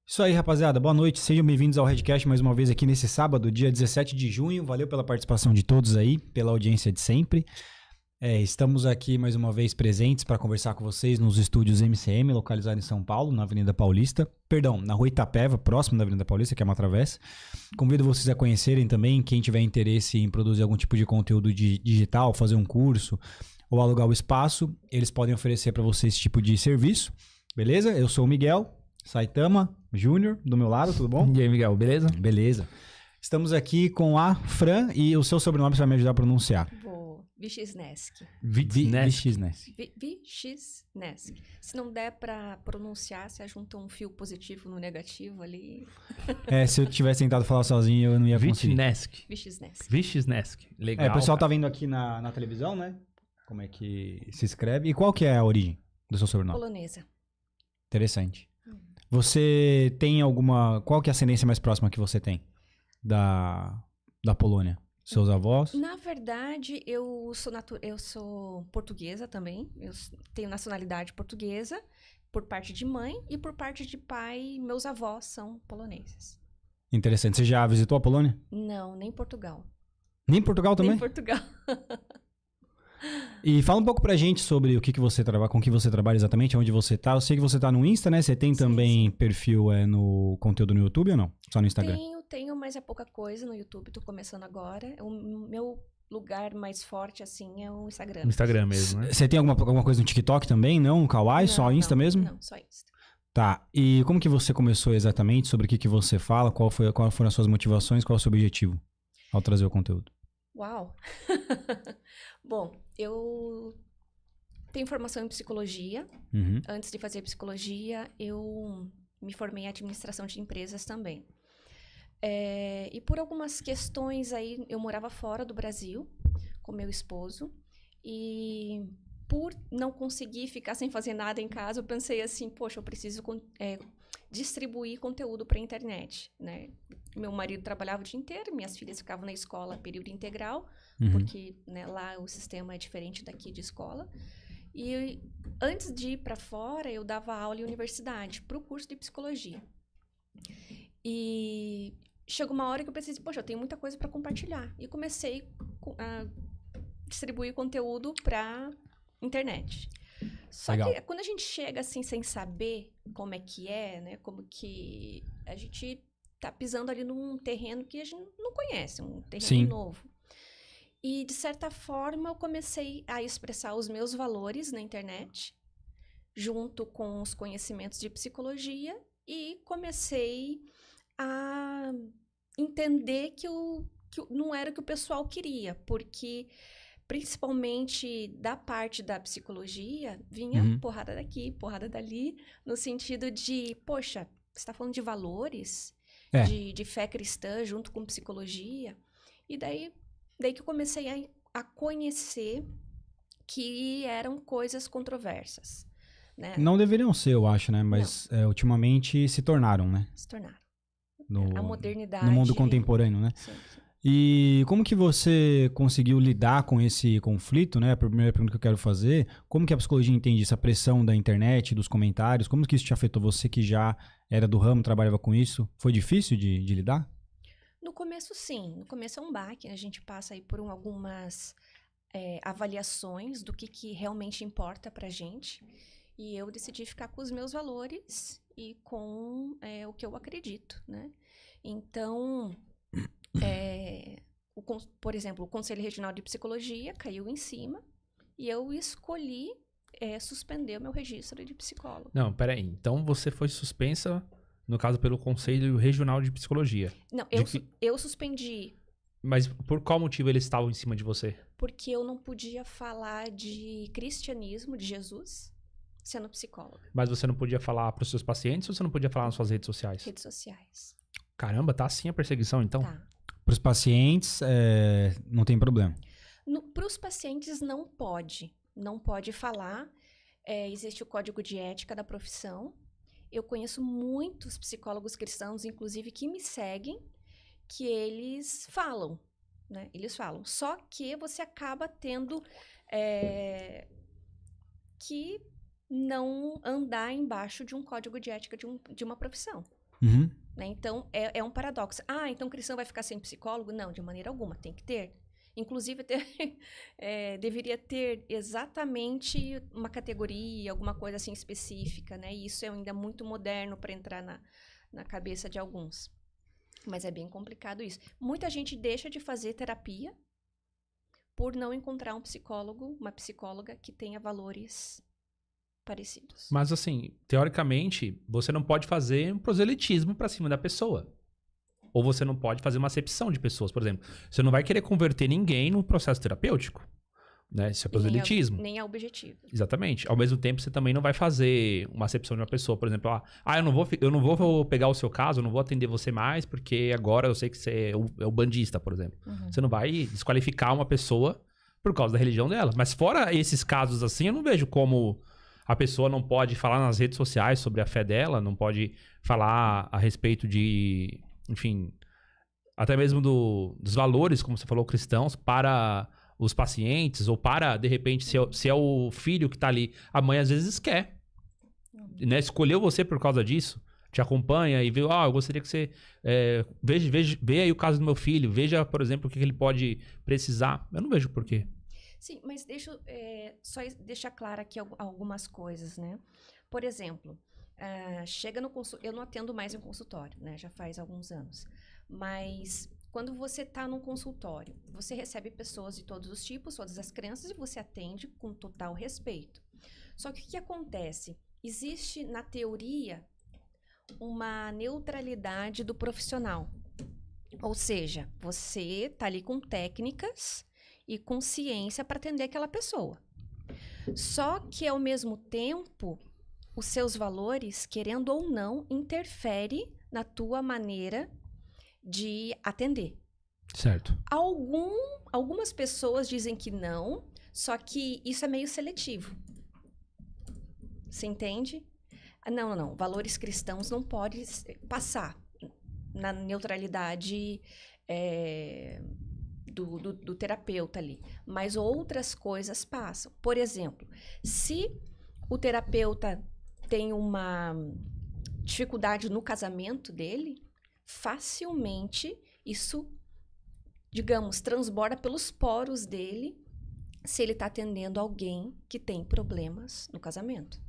Isso aí, rapaziada. Boa noite. Sejam bem-vindos ao Redcast mais uma vez aqui nesse sábado, dia 17 de junho. Valeu pela participação de todos aí, pela audiência de sempre. Estamos aqui mais uma vez presentes para conversar com vocês nos estúdios MCM, localizados em São Paulo, na Avenida Paulista. Perdão, na Rua Itapeva, próximo da Avenida Paulista, que é uma travessa. Convido vocês a conhecerem também, quem tiver interesse em produzir algum tipo de conteúdo digital, fazer um curso ou alugar o espaço, eles podem oferecer para vocês esse tipo de serviço. Beleza? Eu sou o Miguel Saitama Júnior, do meu lado, tudo bom? E aí, Miguel, beleza? Beleza. Estamos aqui com a Fran e o seu sobrenome você vai me ajudar a pronunciar. Vichysnesk. Vichysnesk. Vichysnesk. Se não der pra pronunciar, você junta um fio positivo no negativo ali. Se eu tivesse tentado falar sozinho, eu não ia conseguir. Vichysnesk. Legal. O pessoal cara. tá vendo aqui na televisão, né? Como é que se escreve. E qual que é a origem do seu sobrenome? Polonesa. Interessante. Você tem alguma... Qual que é a ascendência mais próxima que você tem da Polônia? Seus avós? Na verdade, eu sou portuguesa também. Eu tenho nacionalidade portuguesa por parte de mãe e por parte de pai, meus avós são poloneses. Interessante. Você já visitou a Polônia? Não, nem Portugal. Nem Portugal também? Nem Portugal. E fala um pouco pra gente sobre o que você trabalha, com que você trabalha exatamente, onde você tá. Eu sei que você tá no Insta, né? Você tem também perfil no conteúdo no YouTube ou não? Só no Instagram? Tenho, mas é pouca coisa no YouTube, tô começando agora. O meu lugar mais forte, assim, é o Instagram. No Instagram mesmo, né? Você tem alguma coisa no TikTok também, não? Kawaii? Só Insta mesmo? Não, só Insta. Tá, e como que você começou exatamente? Sobre o que você fala? Qual foram as suas motivações? Qual é o seu objetivo ao trazer o conteúdo? Uau! Bom, eu tenho formação em psicologia. Uhum. Antes de fazer psicologia, eu me formei em administração de empresas também. E por algumas questões aí, eu morava fora do Brasil com meu esposo. E por não conseguir ficar sem fazer nada em casa, eu pensei assim, poxa, eu preciso distribuir conteúdo para a internet, né? Meu marido trabalhava o dia inteiro, minhas filhas ficavam na escola período integral, porque né, lá o sistema é diferente daqui de escola. E antes de ir para fora, eu dava aula em universidade para o curso de psicologia. E chegou uma hora que eu pensei, poxa, eu tenho muita coisa para compartilhar. E comecei a distribuir conteúdo para internet. Só Legal. que quando a gente chega assim sem saber como é que é, né? Como que a gente tá pisando ali num terreno que a gente não conhece, um terreno novo. E de certa forma eu comecei a expressar os meus valores na internet, junto com os conhecimentos de psicologia, e comecei a entender que não era o que o pessoal queria, porque principalmente da parte da psicologia, vinha porrada daqui, porrada dali, no sentido de, poxa, você está falando de valores, de fé cristã junto com psicologia, e daí que eu comecei a conhecer que eram coisas controversas, né? Não deveriam ser, eu acho, né? Mas ultimamente se tornaram, né? Se tornaram. A modernidade. No mundo contemporâneo, né? Sim. E como que você conseguiu lidar com esse conflito, né? A primeira pergunta que eu quero fazer, como que a psicologia entende essa pressão da internet, dos comentários? Como que isso te afetou? Você que já era do ramo, trabalhava com isso, foi difícil de lidar? No começo, sim. No começo é um baque. A gente passa aí por algumas avaliações do que realmente importa pra gente. E eu decidi ficar com os meus valores e com o que eu acredito, né? Então... por exemplo, o Conselho Regional de Psicologia caiu em cima e eu escolhi suspender o meu registro de psicólogo. Não, peraí. Então você foi suspensa, no caso, pelo Conselho Regional de Psicologia. Não, eu suspendi. Mas por qual motivo eles estavam em cima de você? Porque eu não podia falar de cristianismo, de Jesus, sendo psicóloga. Mas você não podia falar para os seus pacientes ou você não podia falar nas suas redes sociais? Redes sociais. Caramba, tá assim a perseguição, então? Tá. Para os pacientes, não tem problema. Para os pacientes, não pode. Não pode falar. Existe o código de ética da profissão. Eu conheço muitos psicólogos cristãos, inclusive, que me seguem, que eles falam, né? Eles falam. Só que você acaba tendo que não andar embaixo de um código de ética de uma profissão. Uhum. Né? Então, é um paradoxo. Ah, então cristão vai ficar sem psicólogo? Não, de maneira alguma, tem que ter. Inclusive, deveria ter exatamente uma categoria, alguma coisa assim específica, né? E isso é ainda muito moderno para entrar na cabeça de alguns. Mas é bem complicado isso. Muita gente deixa de fazer terapia por não encontrar um psicólogo, uma psicóloga que tenha valores parecidos. Mas assim, teoricamente, você não pode fazer um proselitismo pra cima da pessoa. Ou você não pode fazer uma acepção de pessoas, por exemplo. Você não vai querer converter ninguém no processo terapêutico, né? Isso é proselitismo. Nem é objetivo. Exatamente. Ao mesmo tempo, você também não vai fazer uma acepção de uma pessoa, por exemplo, eu não vou pegar o seu caso, eu não vou atender você mais, porque agora eu sei que você é o bandista, por exemplo. Uhum. Você não vai desqualificar uma pessoa por causa da religião dela. Mas fora esses casos assim, eu não vejo como a pessoa não pode falar nas redes sociais sobre a fé dela, não pode falar a respeito de, enfim, até mesmo dos valores, como você falou, cristãos, para os pacientes, ou para, de repente, se é o filho que tá ali, a mãe às vezes quer, né? Escolheu você por causa disso, te acompanha e vê, eu gostaria que você veja aí o caso do meu filho, veja, por exemplo, o que ele pode precisar. Eu não vejo por quê. Sim, mas deixa só deixar claro aqui algumas coisas, né? Por exemplo, chega no consultório, eu não atendo mais em consultório, né? Já faz alguns anos. Mas quando você está num consultório, você recebe pessoas de todos os tipos, todas as crenças, e você atende com total respeito. Só que o que acontece? Existe, na teoria, uma neutralidade do profissional. Ou seja, você está ali com técnicas e com ciência para atender aquela pessoa. Só que, ao mesmo tempo, os seus valores, querendo ou não, interferem na tua maneira de atender. Certo. Algumas pessoas dizem que não, só que isso é meio seletivo. Você entende? Não. Valores cristãos não podem passar na neutralidade do terapeuta ali. Mas outras coisas passam. Por exemplo, se o terapeuta tem uma dificuldade no casamento dele, facilmente isso, digamos, transborda pelos poros dele se ele está atendendo alguém que tem problemas no casamento.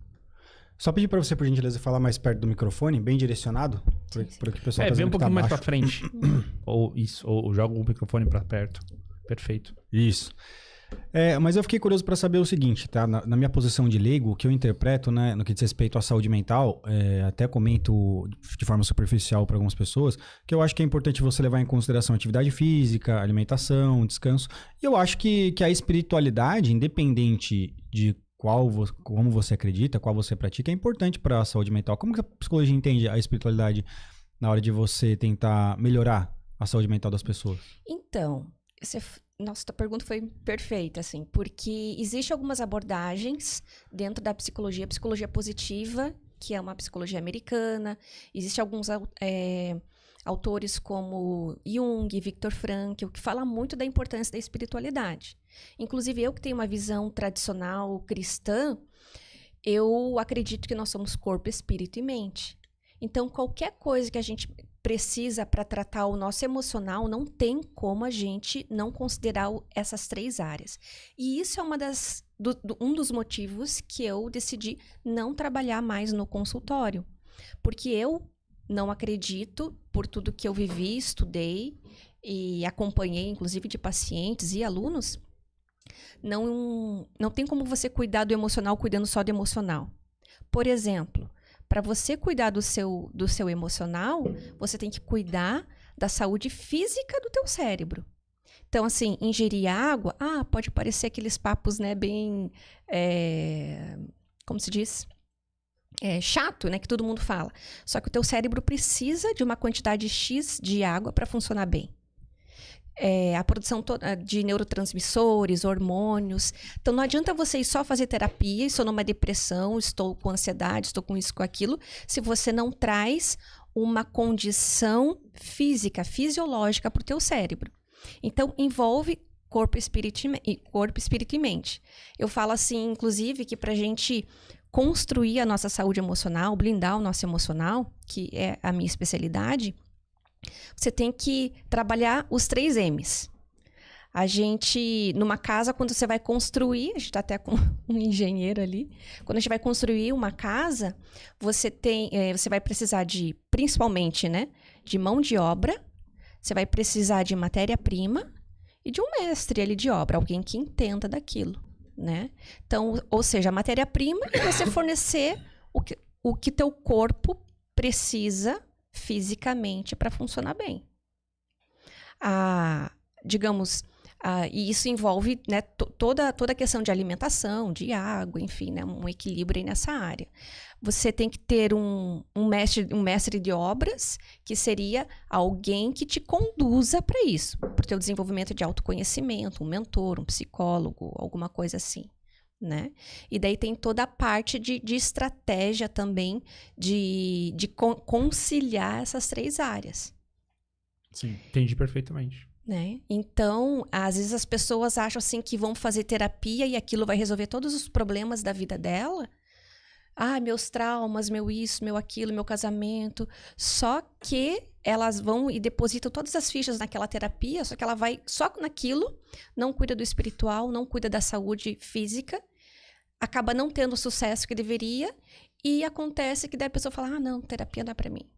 Só pedir para você, por gentileza, falar mais perto do microfone, bem direcionado, para que o pessoal tá vem um pouquinho mais baixo. pra frente. ou joga o microfone pra perto. Perfeito. Isso. Mas eu fiquei curioso para saber o seguinte, tá? Na minha posição de leigo, o que eu interpreto, né, no que diz respeito à saúde mental, até comento de forma superficial para algumas pessoas, que eu acho que é importante você levar em consideração atividade física, alimentação, descanso. E eu acho que a espiritualidade, independente de como você acredita, qual você pratica, é importante para a saúde mental. Como que a psicologia entende a espiritualidade na hora de você tentar melhorar a saúde mental das pessoas? Então, nossa, tua pergunta foi perfeita, assim, porque existem algumas abordagens dentro da psicologia positiva, que é uma psicologia americana. Existem alguns autores como Jung, Viktor Frankl, que falam muito da importância da espiritualidade. Inclusive, eu que tenho uma visão tradicional cristã, eu acredito que nós somos corpo, espírito e mente. Então, qualquer coisa que a gente precisa para tratar o nosso emocional, não tem como a gente não considerar essas três áreas. E isso é um dos motivos que eu decidi não trabalhar mais no consultório. Porque eu não acredito, por tudo que eu vivi, estudei e acompanhei, inclusive de pacientes e alunos, não tem como você cuidar do emocional cuidando só do emocional. Por exemplo, para você cuidar do seu emocional, você tem que cuidar da saúde física do teu cérebro. Então, assim, ingerir água, pode parecer aqueles papos, né, bem, como se diz? Chato, né, que todo mundo fala. Só que o teu cérebro precisa de uma quantidade X de água para funcionar bem. A produção de neurotransmissores, hormônios. Então, não adianta você só fazer terapia, estou numa depressão, estou com ansiedade, estou com isso, com aquilo, se você não traz uma condição física, fisiológica para o teu cérebro. Então, envolve corpo, espírito e mente. Eu falo assim, inclusive, que para a gente construir a nossa saúde emocional, blindar o nosso emocional, que é a minha especialidade, você tem que trabalhar os 3 M's. A gente, numa casa, quando você vai construir, a gente está até com um engenheiro ali, quando a gente vai construir uma casa, você vai precisar de, principalmente, né, de mão de obra, você vai precisar de matéria-prima e de um mestre ali de obra, alguém que entenda daquilo, né? Então, ou seja, a matéria-prima é você fornecer o que teu corpo precisa fisicamente para funcionar bem. Digamos, e isso envolve, né, toda a questão de alimentação, de água, enfim, né, um equilíbrio aí nessa área. Você tem que ter um mestre de obras, que seria alguém que te conduza para isso, para o teu desenvolvimento de autoconhecimento, um mentor, um psicólogo, alguma coisa assim, né? E daí tem toda a parte de estratégia também, de conciliar essas 3 áreas. Sim, entendi perfeitamente. Né? Então, às vezes as pessoas acham assim que vão fazer terapia e aquilo vai resolver todos os problemas da vida dela. Meus traumas, meu isso, meu aquilo, meu casamento. Só que elas vão e depositam todas as fichas naquela terapia, só que ela vai só naquilo, não cuida do espiritual, não cuida da saúde física, acaba não tendo o sucesso que deveria e acontece que daí a pessoa fala, não, terapia não é pra mim.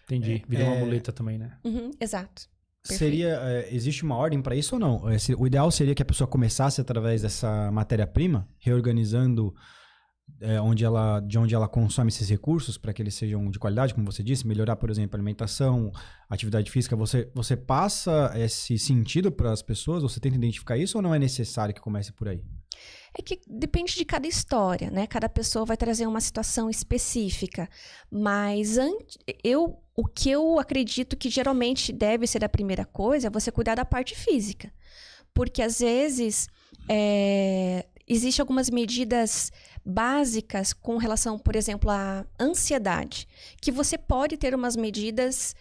Entendi, vira uma muleta também, né? Exato. Existe uma ordem para isso ou não? O ideal seria que a pessoa começasse através dessa matéria-prima, reorganizando de onde ela consome esses recursos para que eles sejam de qualidade, como você disse, melhorar, por exemplo, a alimentação, atividade física. Você passa esse sentido para as pessoas? Você tenta identificar isso ou não é necessário que comece por aí? É que depende de cada história, né? Cada pessoa vai trazer uma situação específica. Mas o que eu acredito que geralmente deve ser a primeira coisa é você cuidar da parte física. Porque, às vezes, existem algumas medidas básicas com relação, por exemplo, à ansiedade, que você pode ter umas medidas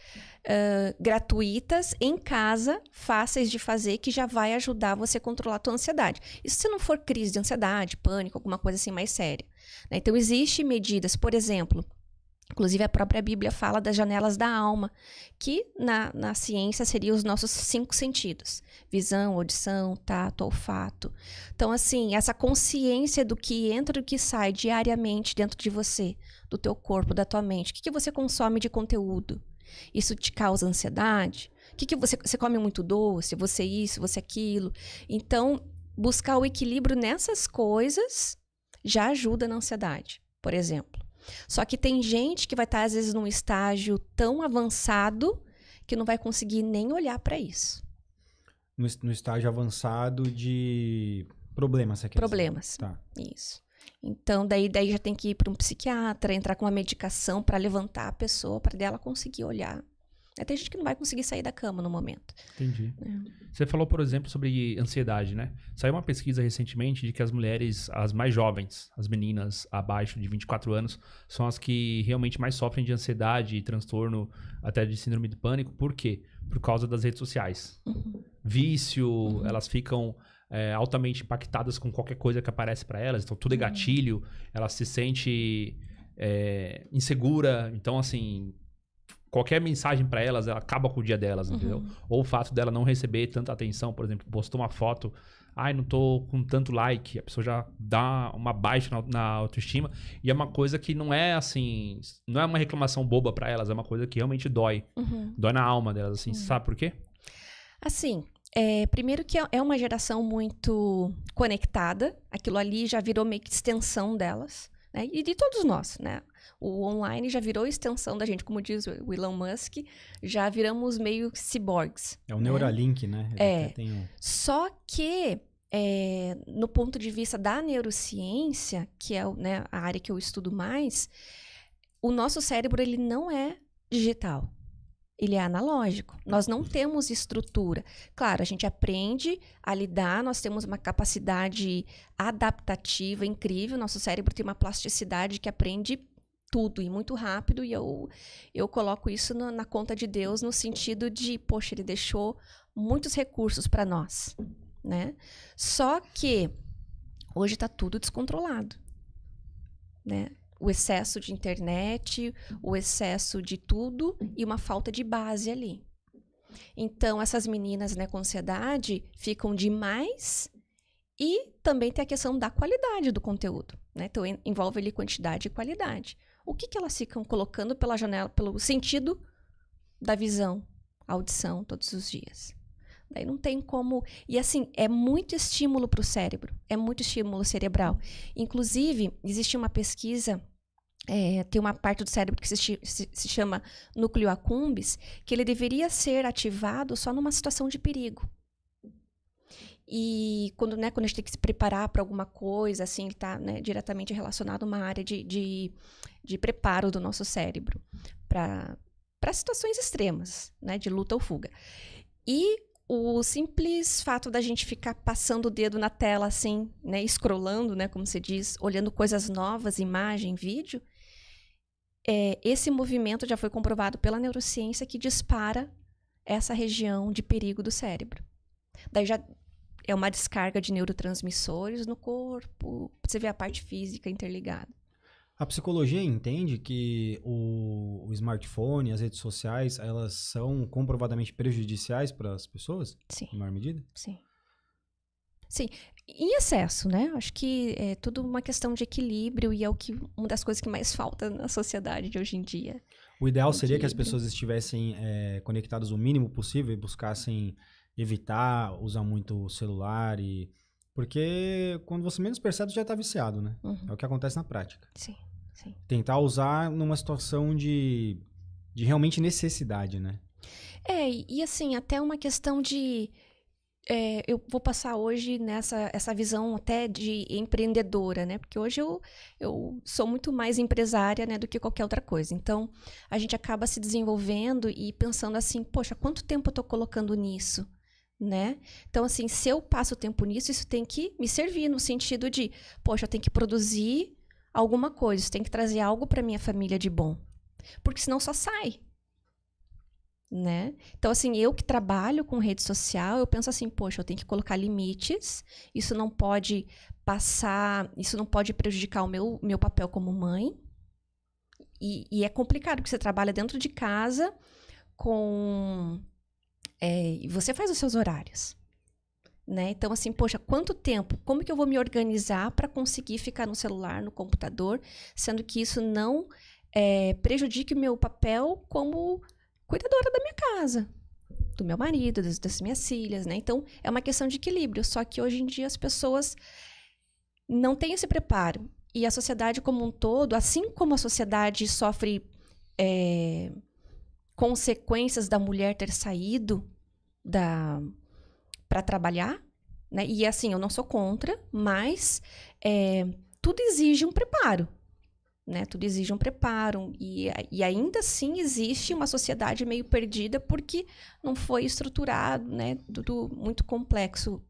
gratuitas em casa, fáceis de fazer, que já vai ajudar você a controlar a tua ansiedade. Isso se não for crise de ansiedade, pânico, alguma coisa assim mais séria, né? Então, existem medidas, por exemplo, inclusive a própria Bíblia fala das janelas da alma, que na ciência seriam os nossos 5 sentidos. Visão, audição, tato, olfato. Então, assim, essa consciência do que entra e do que sai diariamente dentro de você, do teu corpo, da tua mente. O que você consome de conteúdo? Isso te causa ansiedade? O que você come muito doce? Você isso, você aquilo? Então, buscar o equilíbrio nessas coisas já ajuda na ansiedade, por exemplo. Só que tem gente que vai estar, às vezes, num estágio tão avançado que não vai conseguir nem olhar para isso. No estágio avançado de problemas, você quer Problemas. dizer? Tá. Isso. Então, daí já tem que ir para um psiquiatra, entrar com uma medicação para levantar a pessoa, para dela conseguir olhar. Tem gente que não vai conseguir sair da cama no momento. Entendi. Você falou, por exemplo, sobre ansiedade, né? Saiu uma pesquisa recentemente de que as mulheres, as mais jovens, as meninas abaixo de 24 anos, são as que realmente mais sofrem de ansiedade e transtorno, até de síndrome do pânico. Por quê? Por causa das redes sociais. Vício, elas ficam altamente impactadas com qualquer coisa que aparece para elas. Então, tudo é gatilho. Ela se sente insegura. Então, assim, qualquer mensagem para elas, ela acaba com o dia delas, entendeu? Ou o fato dela não receber tanta atenção, por exemplo, postou uma foto, não tô com tanto like, a pessoa já dá uma baixa na autoestima, e é uma coisa que não é assim, não é uma reclamação boba para elas, é uma coisa que realmente dói, dói na alma delas, assim, sabe por quê? Assim, primeiro que é uma geração muito conectada, aquilo ali já virou meio que extensão delas, né? E de todos nós, né? O online já virou extensão da gente, como diz o Elon Musk, já viramos meio ciborgues. É o Neuralink, né? Só que, no ponto de vista da neurociência, que é a área que eu estudo mais, o nosso cérebro ele não é digital. Ele é analógico. Nós não temos estrutura. Claro, a gente aprende a lidar, nós temos uma capacidade adaptativa incrível, nosso cérebro tem uma plasticidade que aprende tudo e muito rápido, e eu coloco isso na conta de Deus, no sentido de, poxa, ele deixou muitos recursos para nós, né? Só que hoje está tudo descontrolado. né? O excesso de internet, o excesso de tudo e uma falta de base ali. Então, essas meninas, né, com ansiedade ficam demais e também tem a questão da qualidade do conteúdo, né? Então, envolve ali quantidade e qualidade. O que elas ficam colocando pela janela, pelo sentido da visão, audição, todos os dias. Daí não tem como... E assim, é muito estímulo para o cérebro, é muito estímulo cerebral. Inclusive, existe uma pesquisa, tem uma parte do cérebro que se chama núcleo accumbens, que ele deveria ser ativado só numa situação de perigo. E quando a gente tem que se preparar para alguma coisa, assim, ele está, né, diretamente relacionado a uma área de preparo do nosso cérebro para situações extremas, né, de luta ou fuga. E o simples fato da gente ficar passando o dedo na tela, assim, né, scrollando, né, como se diz, olhando coisas novas, imagem, vídeo, esse movimento já foi comprovado pela neurociência que dispara essa região de perigo do cérebro. Daí já é uma descarga de neurotransmissores no corpo, você vê a parte física interligada. A psicologia entende que o smartphone, as redes sociais, elas são comprovadamente prejudiciais para as pessoas? Sim. Em maior medida? Sim. Sim. Em excesso, né? Acho que é tudo uma questão de equilíbrio e é uma das coisas que mais falta na sociedade de hoje em dia. O ideal seria que as pessoas estivessem conectadas o mínimo possível e buscassem evitar usar muito o celular porque quando você menos percebe, você já está viciado, né? Uhum. É o que acontece na prática. Sim, sim. Tentar usar numa situação de realmente necessidade, né? E assim, até uma questão de... eu vou passar hoje essa visão até de empreendedora, né? Porque hoje eu sou muito mais empresária, né, do que qualquer outra coisa. Então, a gente acaba se desenvolvendo e pensando assim, poxa, quanto tempo eu estou colocando nisso? Né? Então, assim, se eu passo tempo nisso, isso tem que me servir no sentido de, poxa, eu tenho que produzir alguma coisa, isso tem que trazer algo para minha família de bom. Porque senão só sai. Né? Então, assim, eu que trabalho com rede social, eu penso assim, poxa, eu tenho que colocar limites, isso não pode isso não pode prejudicar o meu papel como mãe. E é complicado, porque você trabalha dentro de casa e você faz os seus horários, né? Então, assim, poxa, quanto tempo? Como que eu vou me organizar para conseguir ficar no celular, no computador, sendo que isso não prejudique o meu papel como cuidadora da minha casa, do meu marido, das minhas filhas, né? Então, é uma questão de equilíbrio. Só que hoje em dia as pessoas não têm esse preparo. E a sociedade como um todo, assim como a sociedade sofre consequências da mulher ter saído para trabalhar, né? E assim, eu não sou contra, mas tudo exige um preparo, né? Tudo exige um preparo e ainda assim existe uma sociedade meio perdida porque não foi estruturado, né? Tudo muito complexo.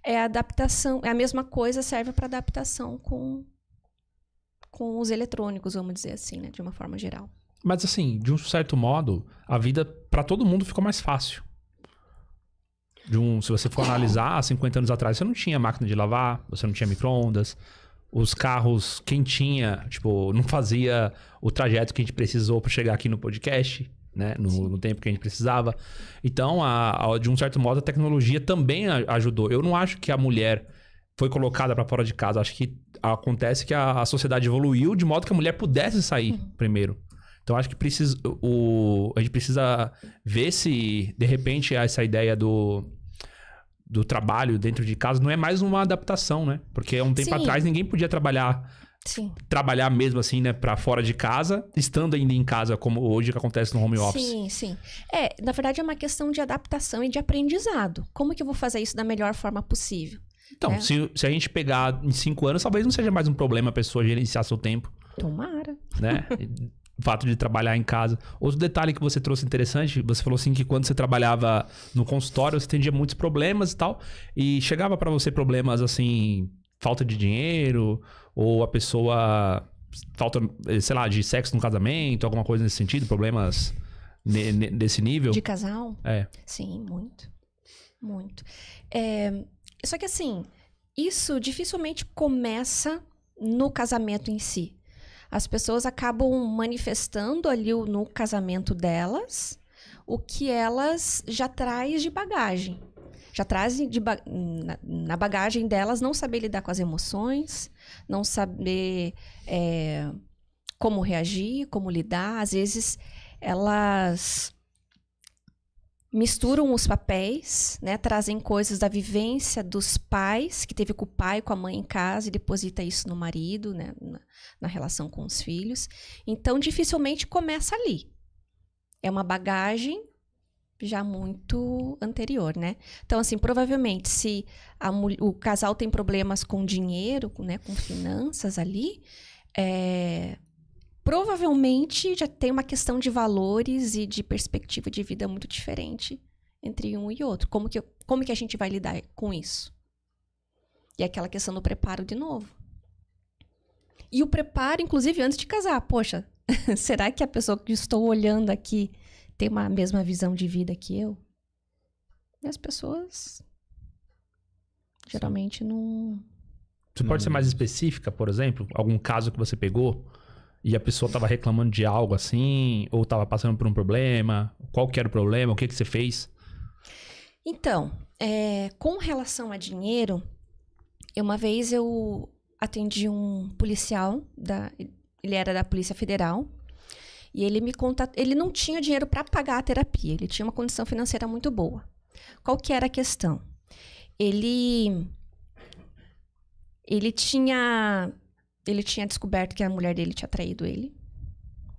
Adaptação, a mesma coisa serve para adaptação com os eletrônicos, vamos dizer assim, né? De uma forma geral. Mas assim, de um certo modo, a vida para todo mundo ficou mais fácil. Se você for analisar, 50 anos atrás, você não tinha máquina de lavar, você não tinha micro-ondas. Os carros, quem tinha, não fazia o trajeto que a gente precisou para chegar aqui no podcast, né? No tempo que a gente precisava. Então, de um certo modo, a tecnologia também ajudou. Eu não acho que a mulher foi colocada para fora de casa. Acho que acontece que a sociedade evoluiu de modo que a mulher pudesse sair primeiro. Então, acho que a gente precisa ver se, de repente, essa ideia do trabalho dentro de casa não é mais uma adaptação, né? Porque há um tempo atrás ninguém podia trabalhar mesmo assim, né? Pra fora de casa, estando ainda em casa, como hoje que acontece no home office. Sim. Na verdade é uma questão de adaptação e de aprendizado. Como que eu vou fazer isso da melhor forma possível? Então, né? se a gente pegar em 5 anos, talvez não seja mais um problema a pessoa gerenciar seu tempo. Tomara. Né? O fato de trabalhar em casa. Outro detalhe que você trouxe interessante, você falou assim que quando você trabalhava no consultório, você atendia muitos problemas e tal, e chegava pra você problemas assim, falta de dinheiro, ou a pessoa falta, sei lá, de sexo no casamento, alguma coisa nesse sentido, problemas desse nível? De casal? Sim, muito. Muito. Só que assim, isso dificilmente começa no casamento em si. as pessoas acabam manifestando ali no casamento delas o que elas já traz de bagagem. Já trazem na bagagem delas não saber lidar com as emoções, não saber como reagir, como lidar. Às vezes, elas misturam os papéis, né? Trazem coisas da vivência dos pais, que teve com o pai e com a mãe em casa, e deposita isso no marido, né? Na relação com os filhos. Então, dificilmente começa ali. É uma bagagem já muito anterior, né? Então, assim, provavelmente, se o casal tem problemas com dinheiro, né? Com finanças ali, provavelmente já tem uma questão de valores e de perspectiva de vida muito diferente entre um e outro. Como que a gente vai lidar com isso? E aquela questão do preparo de novo. E o preparo, inclusive, antes de casar. Poxa, será que a pessoa que estou olhando aqui tem uma mesma visão de vida que eu? E as pessoas geralmente não... Você pode ser mais específica, por exemplo? Algum caso que você pegou e a pessoa estava reclamando de algo assim, ou estava passando por um problema? Qual que era o problema? O que você fez? Então, com relação a dinheiro, uma vez eu atendi um policial, ele era da Polícia Federal, e ele me contatou, ele não tinha dinheiro para pagar a terapia, ele tinha uma condição financeira muito boa. Qual que era a questão? Ele tinha descoberto que a mulher dele tinha traído ele,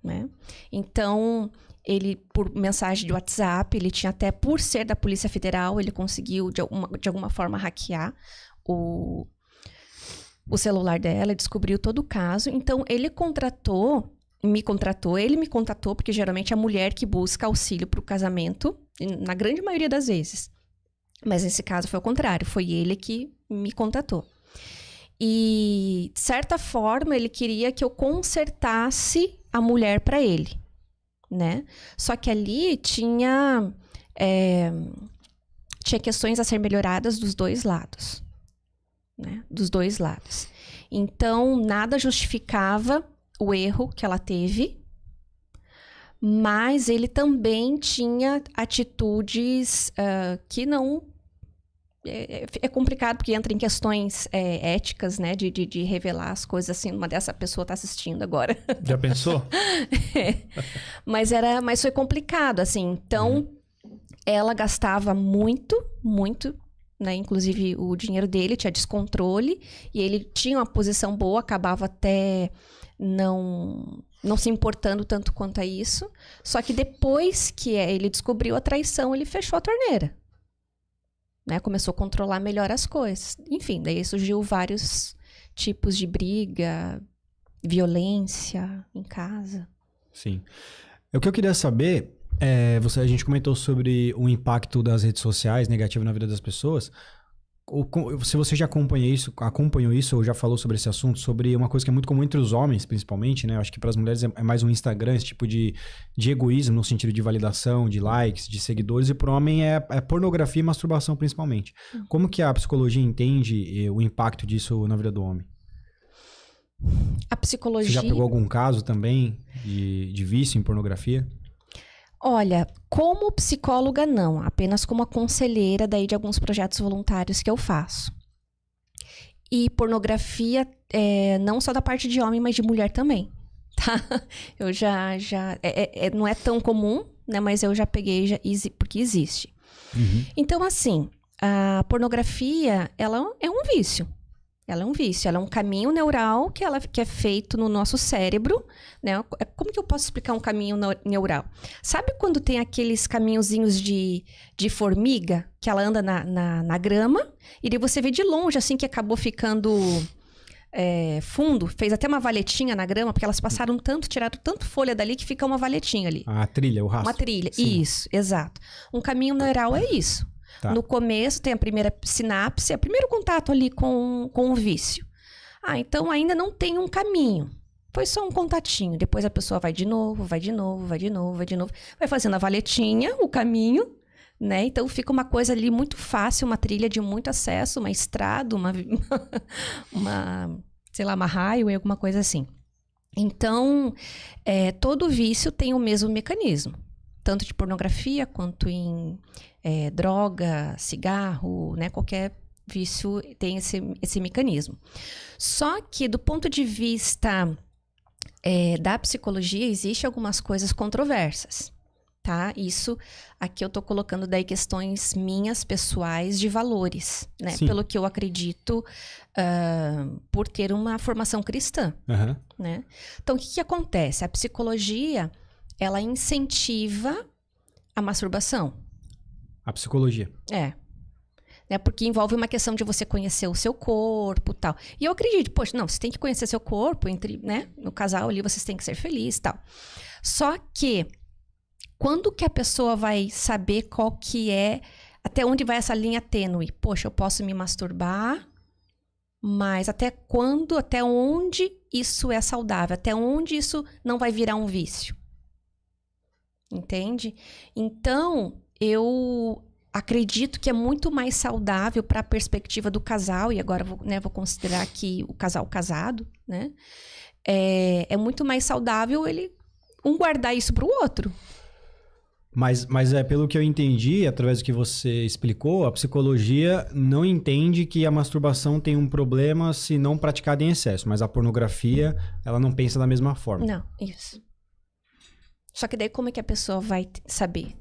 né? Então, ele, por mensagem de WhatsApp, ele tinha até, por ser da Polícia Federal, ele conseguiu de alguma forma hackear o celular dela, descobriu todo o caso. Então, ele me contatou, porque geralmente é a mulher que busca auxílio para o casamento, na grande maioria das vezes. Mas nesse caso foi o contrário, foi ele que me contatou. E, de certa forma, ele queria que eu consertasse a mulher para ele, né? Só que ali tinha questões a ser melhoradas dos dois lados, né? Dos dois lados. Então, nada justificava o erro que ela teve, mas ele também tinha atitudes que não... É complicado porque entra em questões éticas, né? De revelar as coisas assim. Uma dessa pessoa tá assistindo agora. Já pensou? Mas foi complicado, assim. Então, ela gastava muito, né? Inclusive, o dinheiro dele tinha descontrole. E ele tinha uma posição boa, acabava até não se importando tanto quanto a isso. Só que depois que ele descobriu a traição, ele fechou a torneira. Né, começou a controlar melhor as coisas. Enfim, daí surgiu vários tipos de briga, violência em casa. Sim. O que eu queria saber, a gente comentou sobre o impacto das redes sociais negativo na vida das pessoas. Se você já acompanhou isso ou já falou sobre esse assunto, sobre uma coisa que é muito comum entre os homens, principalmente, né? Eu acho que para as mulheres é mais um Instagram, esse tipo de egoísmo, no sentido de validação, de likes, de seguidores, e para o homem é pornografia e masturbação, principalmente. Como que a psicologia entende o impacto disso na vida do homem? A psicologia... Você já pegou algum caso também de vício em pornografia? Olha, como psicóloga não, apenas como conselheira daí de alguns projetos voluntários que eu faço. E pornografia, não só da parte de homem, mas de mulher também, tá? Eu já não é tão comum, né? Mas eu já peguei, porque existe. Uhum. Então, assim, a pornografia, ela é um vício. Ela é um vício, ela é um caminho neural que é feito no nosso cérebro, né? Como que eu posso explicar um caminho neural? Sabe quando tem aqueles caminhozinhos de formiga, que ela anda na grama, e daí você vê de longe, assim, que acabou ficando fundo, fez até uma valetinha na grama, porque elas passaram tiraram tanto folha dali que fica uma valetinha ali. A trilha, o rastro. Uma trilha, Sim. Isso, exato. Um caminho neural é isso. Tá. No começo tem a primeira sinapse, é o primeiro contato ali com o vício. Então ainda não tem um caminho. Foi só um contatinho. Depois a pessoa vai de novo. Vai fazendo a valetinha, o caminho, né? Então fica uma coisa ali muito fácil, uma trilha de muito acesso, uma estrada, uma sei lá, uma highway, alguma coisa assim. Então, todo vício tem o mesmo mecanismo. Tanto de pornografia, quanto em droga, cigarro, né? Qualquer vício tem esse mecanismo. Só que, do ponto de vista da psicologia, existem algumas coisas controversas, tá? Isso, aqui eu tô colocando daí questões minhas, pessoais, de valores, né? Sim. Pelo que eu acredito, por ter uma formação cristã, né? Então, o que acontece? A psicologia, ela incentiva a masturbação. A psicologia. Né? Porque envolve uma questão de você conhecer o seu corpo e tal. E eu acredito, poxa, não, você tem que conhecer seu corpo, né? No casal ali, vocês têm que ser felizes e tal. Só que, quando que a pessoa vai saber qual que até onde vai essa linha tênue? Poxa, eu posso me masturbar, mas até onde isso é saudável? Até onde isso não vai virar um vício? Entende? Então, eu acredito que é muito mais saudável para a perspectiva do casal, e agora vou considerar aqui o casal casado, né? É muito mais saudável um guardar isso para o outro. Mas pelo que eu entendi, através do que você explicou, a psicologia não entende que a masturbação tem um problema se não praticada em excesso, mas a pornografia, ela não pensa da mesma forma. Não, isso. Só que daí como é que a pessoa vai saber?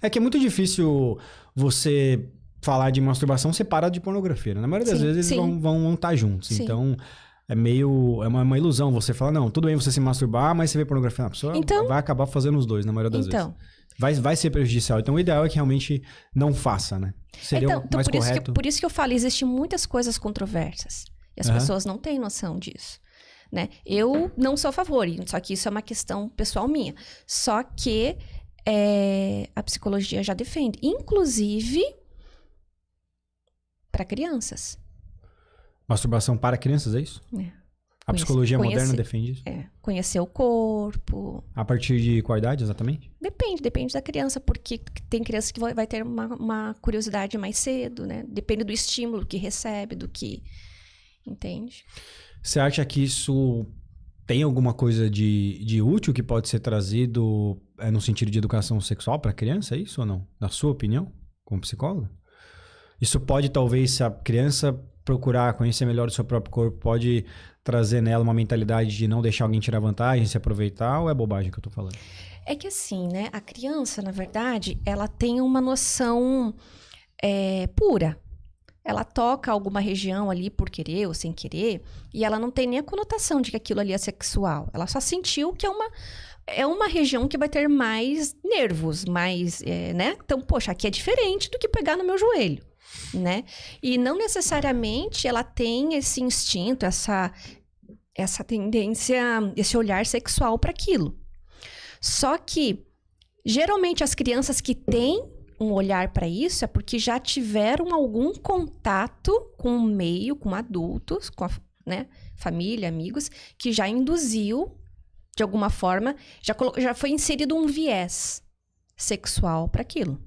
É que é muito difícil você falar de masturbação separado de pornografia, né? Na maioria das vezes eles vão estar juntos. Sim. Então, é uma ilusão você falar, não, tudo bem você se masturbar, mas você vê pornografia na pessoa, vai acabar fazendo os dois, na maioria das vezes. Vai ser prejudicial. Então, o ideal é que realmente não faça, né? Seria o mais correto. Por isso que eu falo, existem muitas coisas controversas. E as pessoas não têm noção disso. Né? Eu não sou a favor, só que isso é uma questão pessoal minha. Só que a psicologia já defende, inclusive para crianças. Masturbação para crianças, é isso? A psicologia moderna defende isso? Conhecer o corpo. A partir de qual idade, exatamente? Depende da criança, porque tem criança que vai ter uma curiosidade mais cedo, né? Depende do estímulo que recebe, do que... Entende? Você acha que isso tem alguma coisa de útil que pode ser trazido no sentido de educação sexual para a criança, é isso ou não? Na sua opinião, como psicóloga? Isso pode, talvez, se a criança procurar conhecer melhor o seu próprio corpo, pode trazer nela uma mentalidade de não deixar alguém tirar vantagem, se aproveitar, ou é bobagem que eu tô falando? É que assim, né? A criança, na verdade, ela tem uma noção pura. Ela toca alguma região ali por querer ou sem querer, e ela não tem nem a conotação de que aquilo ali é sexual. Ela só sentiu que é uma região que vai ter mais nervos, mais, né? Então, poxa, aqui é diferente do que pegar no meu joelho, né? E não necessariamente ela tem esse instinto, essa tendência, esse olhar sexual para aquilo. Só que, geralmente, as crianças que têm um olhar para isso é porque já tiveram algum contato com o meio, com adultos, com a família, amigos, que já induziu, de alguma forma, já foi inserido um viés sexual para aquilo.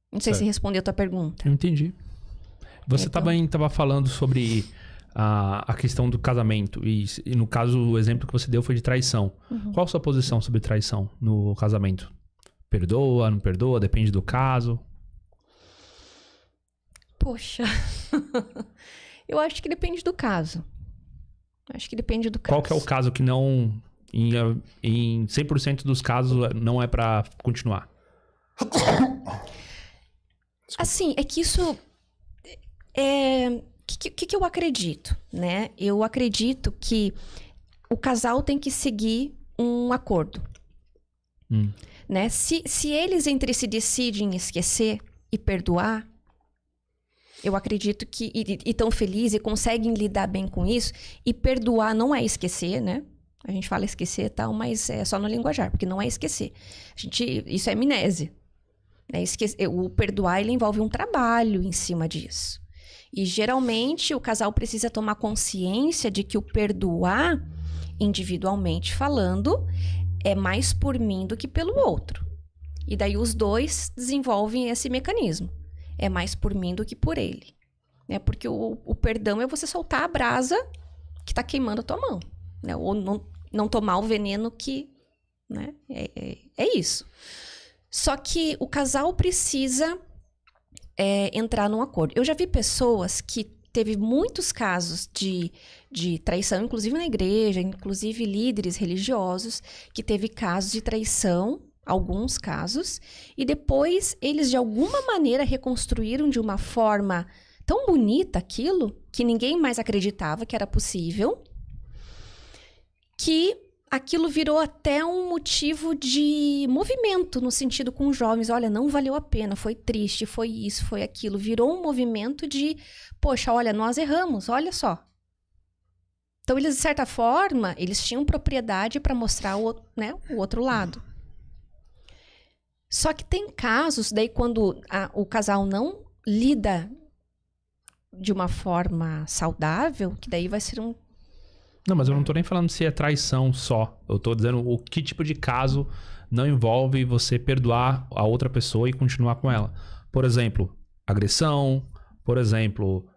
Não sei se respondeu a tua pergunta. Eu entendi. Você também estava falando sobre a questão do casamento. E no caso, o exemplo que você deu foi de traição. Qual a sua posição sobre traição no casamento? Perdoa, não perdoa? Depende do caso? Poxa. Eu acho que depende do caso. Qual que é o caso que não... Em 100% dos casos não é pra continuar? Assim, é que isso... que eu acredito, né? Eu acredito que o casal tem que seguir um acordo. Né? Se eles entre si decidem esquecer e perdoar, eu acredito que estão felizes e conseguem lidar bem com isso. E perdoar não é esquecer, né? A gente fala esquecer e tal, mas é só no linguajar, porque não é esquecer. Isso é amnésia. Né? O perdoar, ele envolve um trabalho em cima disso. E geralmente o casal precisa tomar consciência de que o perdoar, individualmente falando, é mais por mim do que pelo outro. E daí os dois desenvolvem esse mecanismo. É mais por mim do que por ele. Porque o perdão é você soltar a brasa que tá queimando a tua mão. né? Ou não tomar o veneno que, né? É isso. Só que o casal precisa entrar num acordo. Eu já vi pessoas que teve muitos casos de traição, inclusive na igreja, inclusive líderes religiosos, que teve casos de traição, alguns casos, e depois eles de alguma maneira reconstruíram de uma forma tão bonita aquilo, que ninguém mais acreditava que era possível, que aquilo virou até um motivo de movimento, no sentido com os jovens. Olha, não valeu a pena, foi triste, foi isso, foi aquilo. Virou um movimento de, poxa, olha, nós erramos, olha só. Então, eles, de certa forma, eles tinham propriedade para mostrar o outro lado. Só que tem casos, daí quando o casal não lida de uma forma saudável, que daí vai ser um... Não, mas eu não tô nem falando se é traição só. Eu tô dizendo o que tipo de caso não envolve você perdoar a outra pessoa e continuar com ela. Por exemplo, agressão. Por exemplo,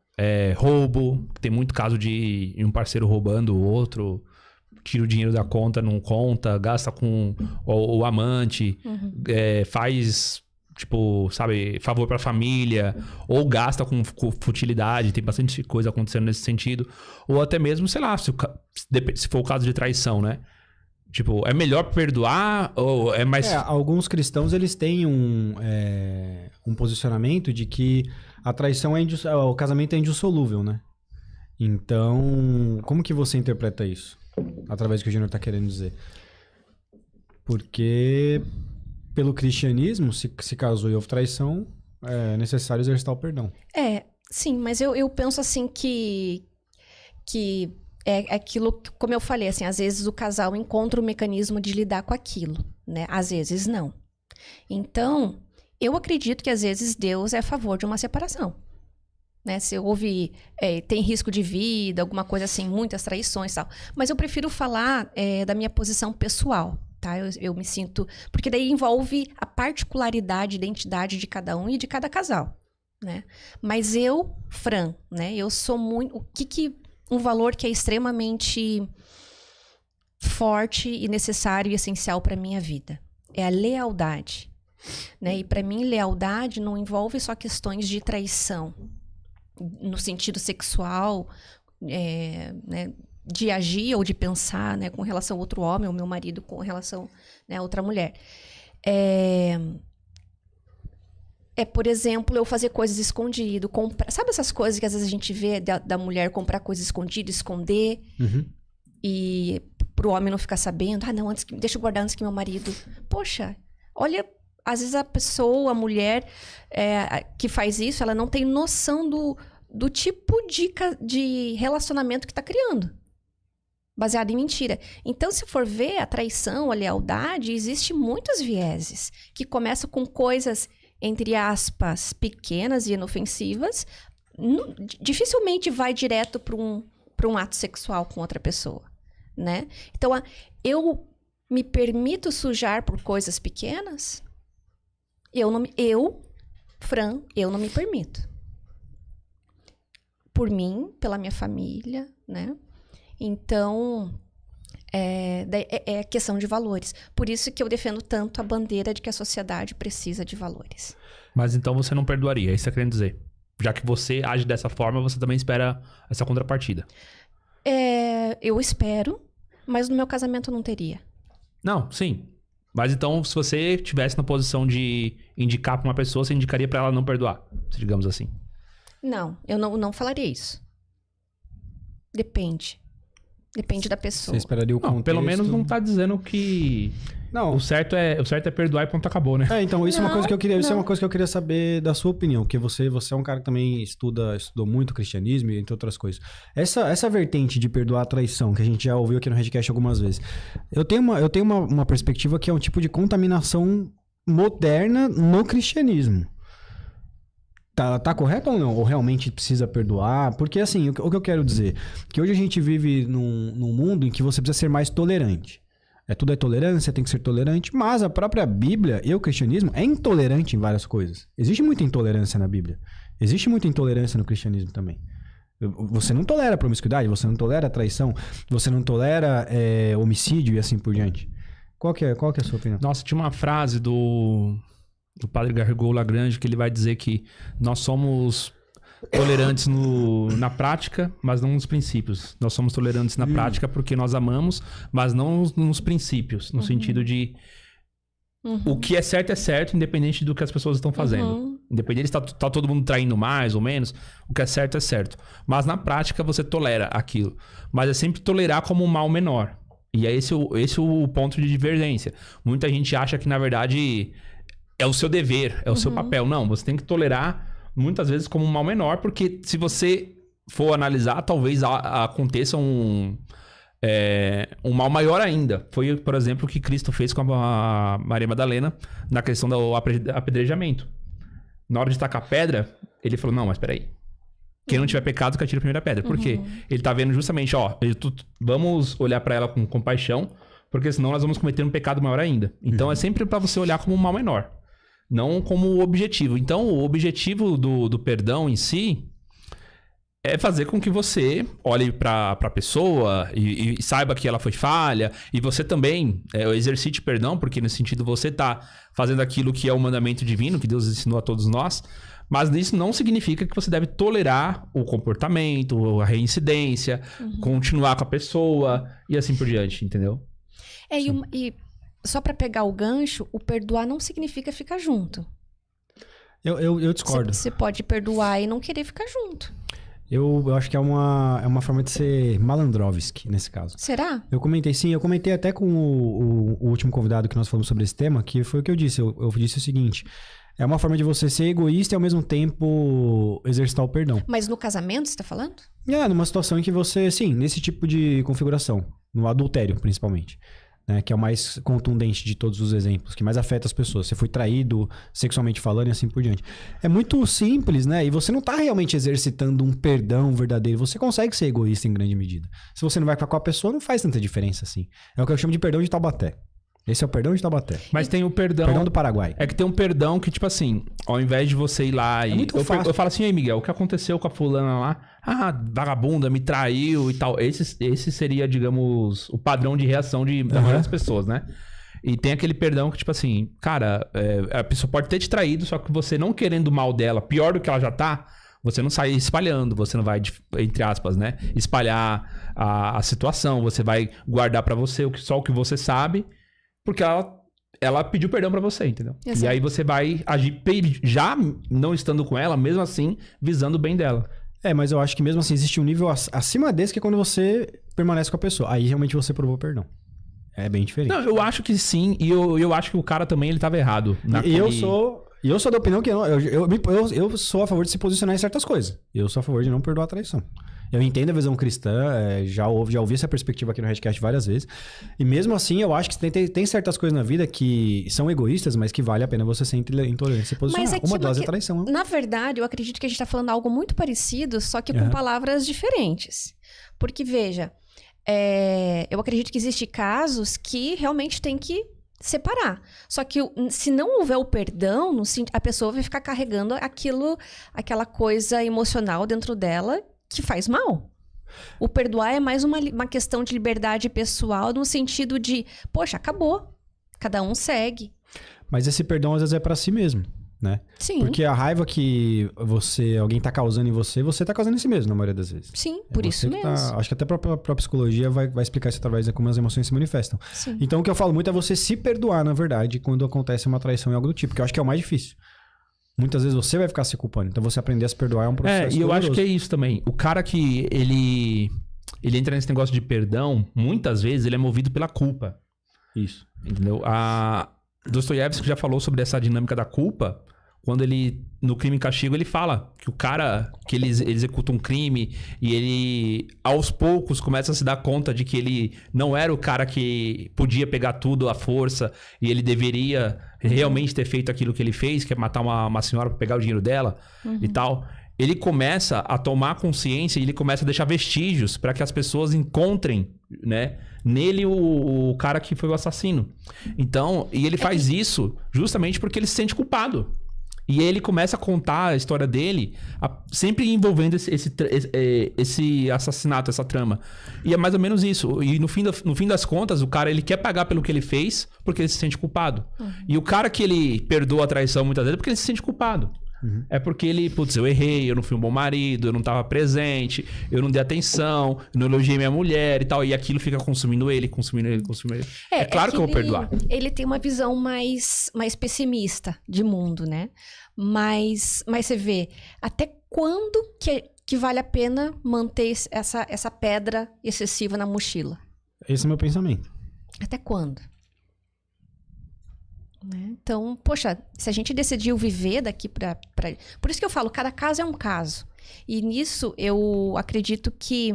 roubo. Tem muito caso de um parceiro roubando o outro. Tira o dinheiro da conta, não conta. Gasta com o amante. Uhum. Faz... Tipo, sabe, favor pra família, ou gasta com futilidade, tem bastante coisa acontecendo nesse sentido. Ou até mesmo, sei lá, se for o caso de traição, né? Tipo, é melhor perdoar ou é mais... Alguns cristãos, eles têm um posicionamento de que a traição o casamento é indissolúvel, né? Então, como que você interpreta isso? Através do que o Júnior tá querendo dizer. Porque... Pelo cristianismo, se casou e houve traição, é necessário exercitar o perdão. Sim, mas eu penso assim que é aquilo, como eu falei, assim, às vezes o casal encontra um mecanismo de lidar com aquilo, né? Às vezes não. Então, eu acredito que às vezes Deus é a favor de uma separação. Né? Se houve, tem risco de vida, alguma coisa assim, muitas traições e tal. Mas eu prefiro falar da minha posição pessoal. Tá? Eu me sinto... Porque daí envolve a particularidade, identidade de cada um e de cada casal, né? Mas eu, Fran, né? Eu sou muito... Um valor que é extremamente forte e necessário e essencial para minha vida é a lealdade, né? E para mim, lealdade não envolve só questões de traição, no sentido sexual, né? De agir ou de pensar, né, com relação a outro homem, ou meu marido com relação, né, a outra mulher. Por exemplo, eu fazer coisas escondido, comprar... Sabe essas coisas que às vezes a gente vê da mulher comprar coisas escondidas, esconder, e pro homem não ficar sabendo? Não, deixa eu guardar antes que meu marido... Poxa, olha, às vezes a pessoa, a mulher que faz isso, ela não tem noção do tipo de relacionamento que tá criando. Baseado em mentira. Então, se for ver a traição, a lealdade, existe muitos vieses que começam com coisas, entre aspas, pequenas e inofensivas, dificilmente vai direto para um ato sexual com outra pessoa, né? Então, eu me permito sujar por coisas pequenas? Fran, eu não me permito. Por mim, pela minha família, né? Então, é questão de valores. Por isso que eu defendo tanto a bandeira de que a sociedade precisa de valores. Mas então você não perdoaria, é isso que você tá querendo dizer? Já que você age dessa forma, você também espera essa contrapartida. Eu espero, mas no meu casamento não teria. Não, sim. Mas então, se você estivesse na posição de indicar pra uma pessoa, você indicaria pra ela não perdoar, digamos assim? Não, eu não falaria isso. Depende da pessoa. Você esperaria o contexto? Pelo menos não tá dizendo que... Não. O certo é perdoar e ponto, acabou, né? Então, isso é uma coisa que eu queria, isso é uma coisa que eu queria saber da sua opinião, porque você é um cara que também estudou muito cristianismo, entre outras coisas. Essa vertente de perdoar a traição, que a gente já ouviu aqui no Redcast algumas vezes, eu tenho uma perspectiva que é um tipo de contaminação moderna no cristianismo. Tá correto ou não? Ou realmente precisa perdoar? Porque, assim, o que eu quero dizer? Que hoje a gente vive num mundo em que você precisa ser mais tolerante. Tudo é tolerância, tem que ser tolerante. Mas a própria Bíblia e o cristianismo é intolerante em várias coisas. Existe muita intolerância na Bíblia. Existe muita intolerância no cristianismo também. Você não tolera promiscuidade, você não tolera traição, você não tolera homicídio e assim por diante. Qual que é a sua opinião? Nossa, tinha uma frase do padre Garrigou Lagrange que ele vai dizer que nós somos tolerantes na prática, mas não nos princípios. Nós somos tolerantes na prática porque nós amamos, mas não nos princípios, no sentido de o que é certo, independente do que as pessoas estão fazendo. Independente se tá todo mundo traindo mais ou menos, o que é certo. Mas na prática você tolera aquilo. Mas é sempre tolerar como um mal menor. E é esse o ponto de divergência. Muita gente acha que, na verdade, é o seu dever, é o seu papel. Não, você tem que tolerar muitas vezes como um mal menor, porque se você for analisar, talvez aconteça um mal maior ainda. Foi, por exemplo, o que Cristo fez com a Maria Madalena na questão do apedrejamento. Na hora de tacar pedra, ele falou, não, mas peraí. Quem não tiver pecado, que atire a primeira pedra. Por quê? Ele tá vendo justamente, vamos olhar pra ela com compaixão, porque senão nós vamos cometer um pecado maior ainda. Então é sempre pra você olhar como um mal menor, não como objetivo. Então o objetivo do perdão em si é fazer com que você olhe pra pessoa e saiba que ela foi falha. E você também exercite perdão, porque nesse sentido você tá fazendo aquilo que é o mandamento divino, que Deus ensinou a todos nós. Mas isso não significa que você deve tolerar o comportamento, a reincidência, continuar com a pessoa e assim por diante, entendeu? E só pra pegar o gancho, o perdoar não significa ficar junto. Eu discordo. Você pode perdoar e não querer ficar junto. Eu acho que é uma forma de ser malandrovski nesse caso. Será? Eu comentei até com o último convidado que nós falamos sobre esse tema, que foi o que eu disse. Eu disse o seguinte: é uma forma de você ser egoísta e ao mesmo tempo exercitar o perdão. Mas no casamento, você tá falando? Numa situação em que você, sim, nesse tipo de configuração, no adultério principalmente, né, que é o mais contundente de todos os exemplos, que mais afeta as pessoas. Você foi traído sexualmente falando e assim por diante. É muito simples, né? E você não tá realmente exercitando um perdão verdadeiro. Você consegue ser egoísta em grande medida. Se você não vai com a pessoa, não faz tanta diferença assim. É o que eu chamo de perdão de Taubaté. Esse é o perdão de Taubaté. Mas tem o perdão... Perdão do Paraguai. É que tem um perdão que, tipo assim, ao invés de você ir lá e... muito fácil. Eu falo assim, aí, Miguel, o que aconteceu com a fulana lá? Vagabunda, me traiu e tal. Esse seria, digamos, o padrão de reação da maioria das pessoas, né? E tem aquele perdão que, tipo assim, cara, a pessoa pode ter te traído, só que você não querendo o mal dela, pior do que ela já tá, você não sai espalhando, você não vai, entre aspas, né? Espalhar a situação, você vai guardar pra você só o que você sabe, porque ela pediu perdão pra você, entendeu? Exato. E aí você vai agir, já não estando com ela, mesmo assim, visando o bem dela. Mas eu acho que mesmo assim existe um nível acima desse, que é quando você permanece com a pessoa. Aí realmente você provou perdão. É bem diferente. Não, eu acho que sim, e eu acho que o cara também, ele tava errado. Eu sou da opinião que eu sou a favor de se posicionar em certas coisas. Eu sou a favor de não perdoar a traição. Eu entendo a visão cristã, já ouvi essa perspectiva aqui no Redcast várias vezes. E mesmo assim, eu acho que tem certas coisas na vida que são egoístas, mas que vale a pena você ser intolerante, se posicionar. Mas uma delas é traição. Né? Na verdade, eu acredito que a gente tá falando algo muito parecido, só que com palavras diferentes. Porque, veja, eu acredito que existem casos que realmente tem que separar. Só que se não houver o perdão, a pessoa vai ficar carregando aquela coisa emocional dentro dela que faz mal. O perdoar é mais uma questão de liberdade pessoal, no sentido de, poxa, acabou. Cada um segue. Mas esse perdão às vezes é pra si mesmo, né? Sim. Porque a raiva que alguém tá causando em você tá causando em si mesmo, na maioria das vezes. Sim, por isso mesmo. Acho que até a própria psicologia vai explicar isso através de como as emoções se manifestam. Sim. Então o que eu falo muito é você se perdoar, na verdade, quando acontece uma traição e algo do tipo, que eu acho que é o mais difícil. Muitas vezes você vai ficar se culpando. Então você aprender a se perdoar é um processo e eu doloroso. acho que é isso também. O cara que ele entra nesse negócio de perdão, muitas vezes ele é movido pela culpa. Isso. Entendeu? A Dostoiévski já falou sobre essa dinâmica da culpa. Quando ele, no Crime e Castigo, ele fala que o cara que ele executa um crime e ele, aos poucos, começa a se dar conta de que ele não era o cara que podia pegar tudo à força e ele deveria realmente ter feito aquilo que ele fez, que é matar uma senhora para pegar o dinheiro dela e tal. Ele começa a tomar consciência e ele começa a deixar vestígios para que as pessoas encontrem, né, nele o cara que foi o assassino. Então, e ele faz isso justamente porque ele se sente culpado. E ele começa a contar a história dele, sempre envolvendo esse assassinato, essa trama. E é mais ou menos isso. E no fim das contas, o cara ele quer pagar pelo que ele fez porque ele se sente culpado. E o cara que ele perdoa a traição muitas vezes é porque ele se sente culpado. É porque ele, putz, eu errei, eu não fui um bom marido, eu não tava presente, eu não dei atenção, eu não elogiei minha mulher e tal. E aquilo fica consumindo ele. É claro que eu vou perdoar. Ele tem uma visão mais pessimista de mundo, né? Mas você vê, até quando que vale a pena manter essa pedra excessiva na mochila? Esse é o meu pensamento. Até quando? Né? Então, poxa, se a gente decidiu viver daqui pra... Por isso que eu falo, cada caso é um caso. E nisso eu acredito que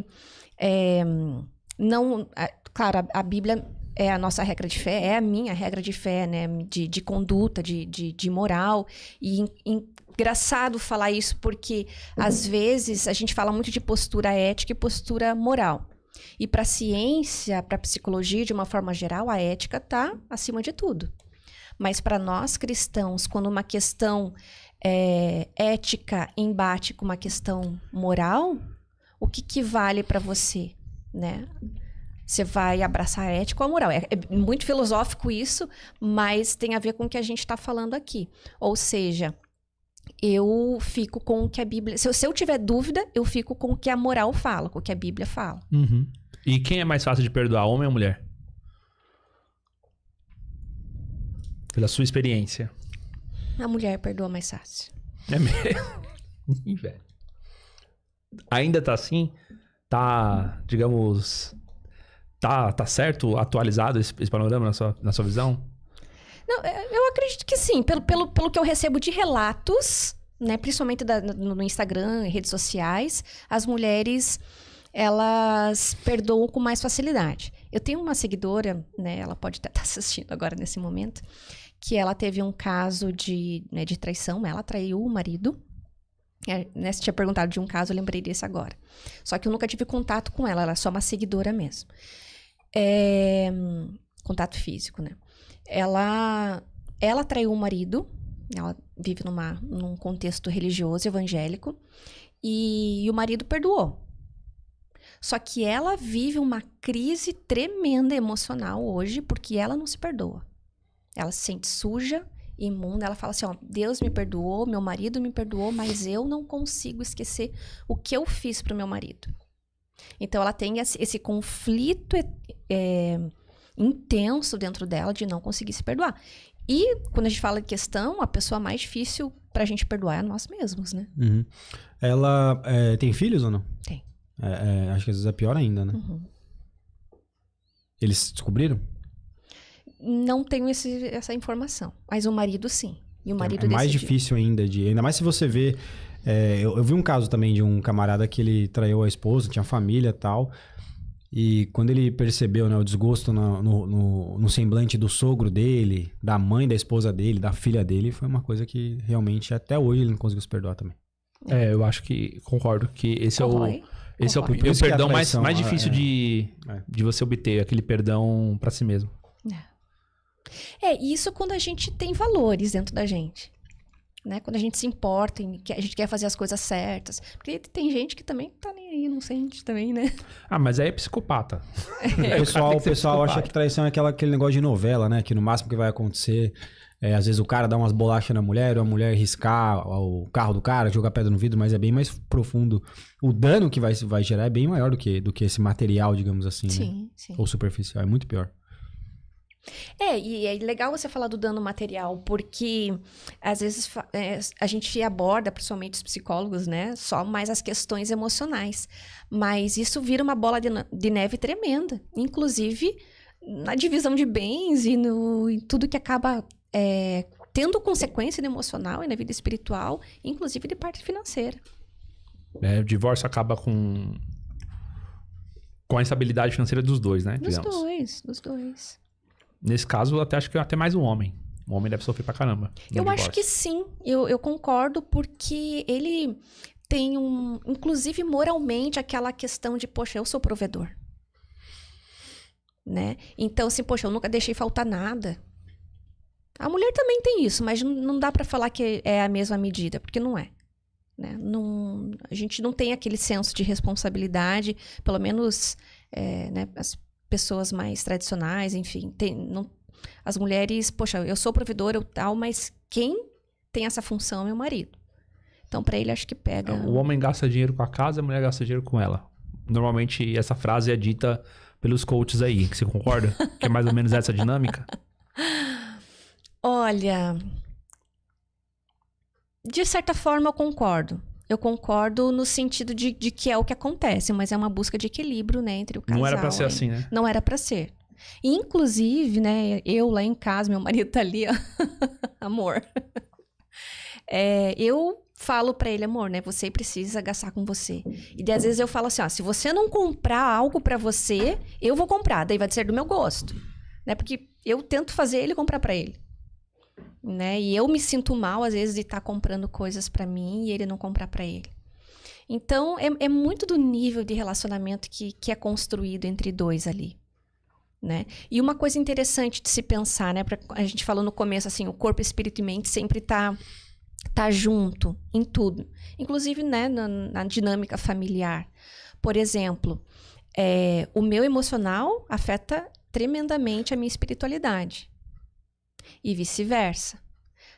claro, a Bíblia é a nossa regra de fé, é a minha regra de fé, né? De conduta, de moral. E engraçado falar isso porque, às vezes, a gente fala muito de postura ética e postura moral. E para a ciência, para a psicologia, de uma forma geral, a ética está acima de tudo. Mas para nós cristãos, quando uma questão ética embate com uma questão moral, o que vale para você, né? Você vai abraçar a ética ou a moral? É muito filosófico isso, mas tem a ver com o que a gente está falando aqui. Ou seja, eu fico com o que a Bíblia... Se eu tiver dúvida, eu fico com o que a moral fala, com o que a Bíblia fala. Uhum. E quem é mais fácil de perdoar, homem ou mulher? Pela sua experiência. A mulher perdoa mais fácil. É mesmo? Velho. Ainda tá assim? Tá, digamos... Tá certo, atualizado esse panorama na sua visão? Não, eu acredito que sim. Pelo que eu recebo de relatos, né, principalmente no Instagram e redes sociais, as mulheres, elas perdoam com mais facilidade. Eu tenho uma seguidora, né, ela pode até estar assistindo agora nesse momento, que ela teve um caso de traição, ela traiu o marido. Né, você tinha perguntado de um caso, eu lembrei desse agora. Só que eu nunca tive contato com ela é só uma seguidora mesmo. Contato físico, né? Ela traiu o marido, ela vive num contexto religioso, evangélico, e o marido perdoou. Só que ela vive uma crise tremenda emocional hoje, porque ela não se perdoa. Ela se sente suja, imunda, ela fala assim, ó, Deus me perdoou, meu marido me perdoou, mas eu não consigo esquecer o que eu fiz pro meu marido. Então, ela tem esse conflito intenso dentro dela de não conseguir se perdoar. E, quando a gente fala de questão, a pessoa mais difícil pra gente perdoar é nós mesmos, né? Uhum. Ela tem filhos ou não? Tem. Acho que às vezes é pior ainda, né? Uhum. Eles descobriram? Não tenho essa informação. Mas o marido, sim. E o marido é mais decidiu. difícil ainda ainda mais se você vê... eu vi um caso também de um camarada que ele traiu a esposa, tinha família e tal. E quando ele percebeu, né, o desgosto no semblante do sogro dele, da mãe da esposa dele, da filha dele, foi uma coisa que realmente até hoje ele não conseguiu se perdoar também. Eu acho que concordo que esse é o perdão mais difícil de você obter, aquele perdão pra si mesmo. Isso quando a gente tem valores dentro da gente. Né? Quando a gente se importa, que a gente quer fazer as coisas certas. Porque tem gente que também tá nem aí, não sente também, né? Mas aí é psicopata. O pessoal acha que traição é aquele negócio de novela, né? Que no máximo que vai acontecer, às vezes o cara dá umas bolachas na mulher, ou a mulher riscar o carro do cara, jogar pedra no vidro, mas é bem mais profundo. O dano que vai gerar é bem maior do que esse material, digamos assim, sim, né? Sim. Ou superficial, é muito pior. E é legal você falar do dano material, porque às vezes a gente aborda, principalmente os psicólogos, né, só mais as questões emocionais. Mas isso vira uma bola de neve tremenda, inclusive na divisão de bens e em tudo que acaba tendo consequência no emocional e na vida espiritual, inclusive de parte financeira. O divórcio acaba com a instabilidade financeira dos dois, né? Dos dois. Nesse caso, acho que até mais um homem. O homem deve sofrer pra caramba. Eu acho que sim. Eu concordo, porque ele tem inclusive moralmente, aquela questão de, poxa, eu sou provedor. Né? Então, assim, poxa, eu nunca deixei faltar nada. A mulher também tem isso, mas não dá para falar que é a mesma medida, porque não é. Né? Não, a gente não tem aquele senso de responsabilidade, pelo menos né, as pessoas mais tradicionais, enfim. As mulheres, poxa, eu sou provedora ou tal, mas quem tem essa função é o marido. Então, para ele, acho que pega... O homem gasta dinheiro com a casa, a mulher gasta dinheiro com ela. Normalmente, essa frase é dita pelos coaches aí. Você concorda? Que é mais ou menos essa dinâmica? Olha... De certa forma, eu concordo. Eu concordo no sentido de que é o que acontece, mas é uma busca de equilíbrio, né, entre o casal. Não era pra ser assim, né? Não era pra ser. E, inclusive, né, eu lá em casa, meu marido tá ali, ó. Amor. Eu falo pra ele, amor, né, você precisa gastar com você. E daí, às vezes eu falo assim, ó, se você não comprar algo pra você, eu vou comprar, daí vai ser do meu gosto. Né, porque eu tento fazer ele comprar pra ele. Né? E eu me sinto mal, às vezes, de estar comprando coisas pra mim e ele não comprar pra ele. Então, é muito do nível de relacionamento que é construído entre dois ali. Né? E uma coisa interessante de se pensar, né? A gente falou no começo, assim, o corpo, espírito e mente sempre tá junto em tudo. Inclusive, né, na dinâmica familiar. Por exemplo, o meu emocional afeta tremendamente a minha espiritualidade. E vice-versa.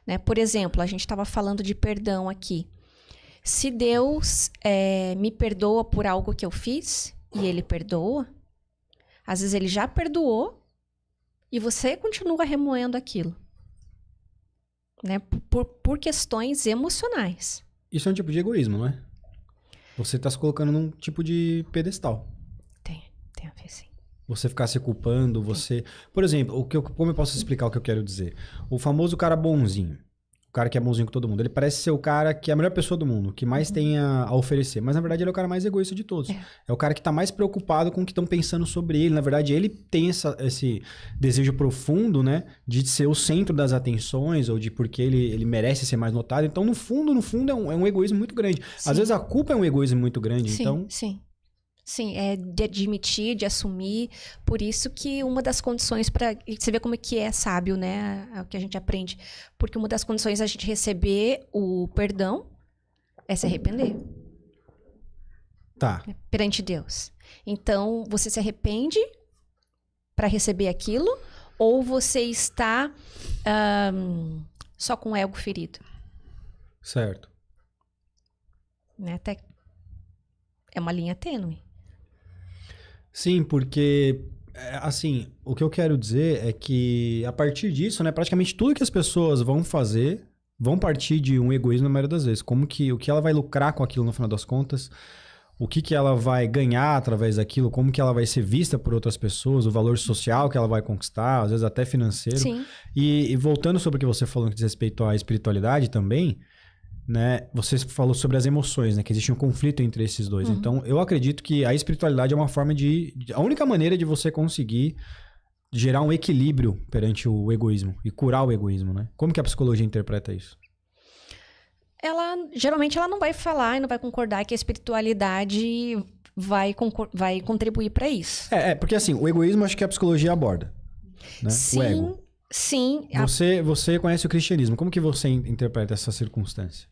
Né? Por exemplo, a gente estava falando de perdão aqui. Se Deus me perdoa por algo que eu fiz, e Ele perdoa, às vezes Ele já perdoou, e você continua remoendo aquilo. Né? Por questões emocionais. Isso é um tipo de egoísmo, não é? Você está se colocando num tipo de pedestal. Tem a ver, sim. Você ficar se culpando, você... Por exemplo, como eu posso explicar o que eu quero dizer? O famoso cara bonzinho. O cara que é bonzinho com todo mundo. Ele parece ser o cara que é a melhor pessoa do mundo, que mais tem a oferecer. Mas, na verdade, ele é o cara mais egoísta de todos. É o cara que tá mais preocupado com o que estão pensando sobre ele. Na verdade, ele tem esse desejo profundo, né? De ser o centro das atenções, ou de porque ele merece ser mais notado. Então, no fundo, é um egoísmo muito grande. Sim. Às vezes, a culpa é um egoísmo muito grande. Sim, então... Sim, é de admitir, de assumir. Por isso que uma das condições para... Você vê como é que é sábio, né? É o que a gente aprende. Porque uma das condições da gente receber o perdão é se arrepender. Tá. Perante Deus. Então, você se arrepende para receber aquilo, ou você está só com o ego ferido? Certo. Né? Até é uma linha tênue. Sim, porque, assim, o que eu quero dizer é que, a partir disso, né, praticamente tudo que as pessoas vão fazer vão partir de um egoísmo na maioria das vezes. O que ela vai lucrar com aquilo no final das contas, o que ela vai ganhar através daquilo, como que ela vai ser vista por outras pessoas, o valor social que ela vai conquistar, às vezes até financeiro. Sim. E voltando sobre o que você falou que diz respeito à espiritualidade também, né, você falou sobre as emoções, né, que existe um conflito entre esses dois. Uhum. Então, eu acredito que a espiritualidade é uma forma a única maneira de você conseguir gerar um equilíbrio perante o egoísmo e curar o egoísmo, né? Como que a psicologia interpreta isso? Geralmente ela não vai falar e não vai concordar que a espiritualidade vai contribuir para isso. Porque assim, o egoísmo acho que a psicologia aborda, né? Sim, o ego. Sim. Você conhece o cristianismo. Como que você interpreta essa circunstância?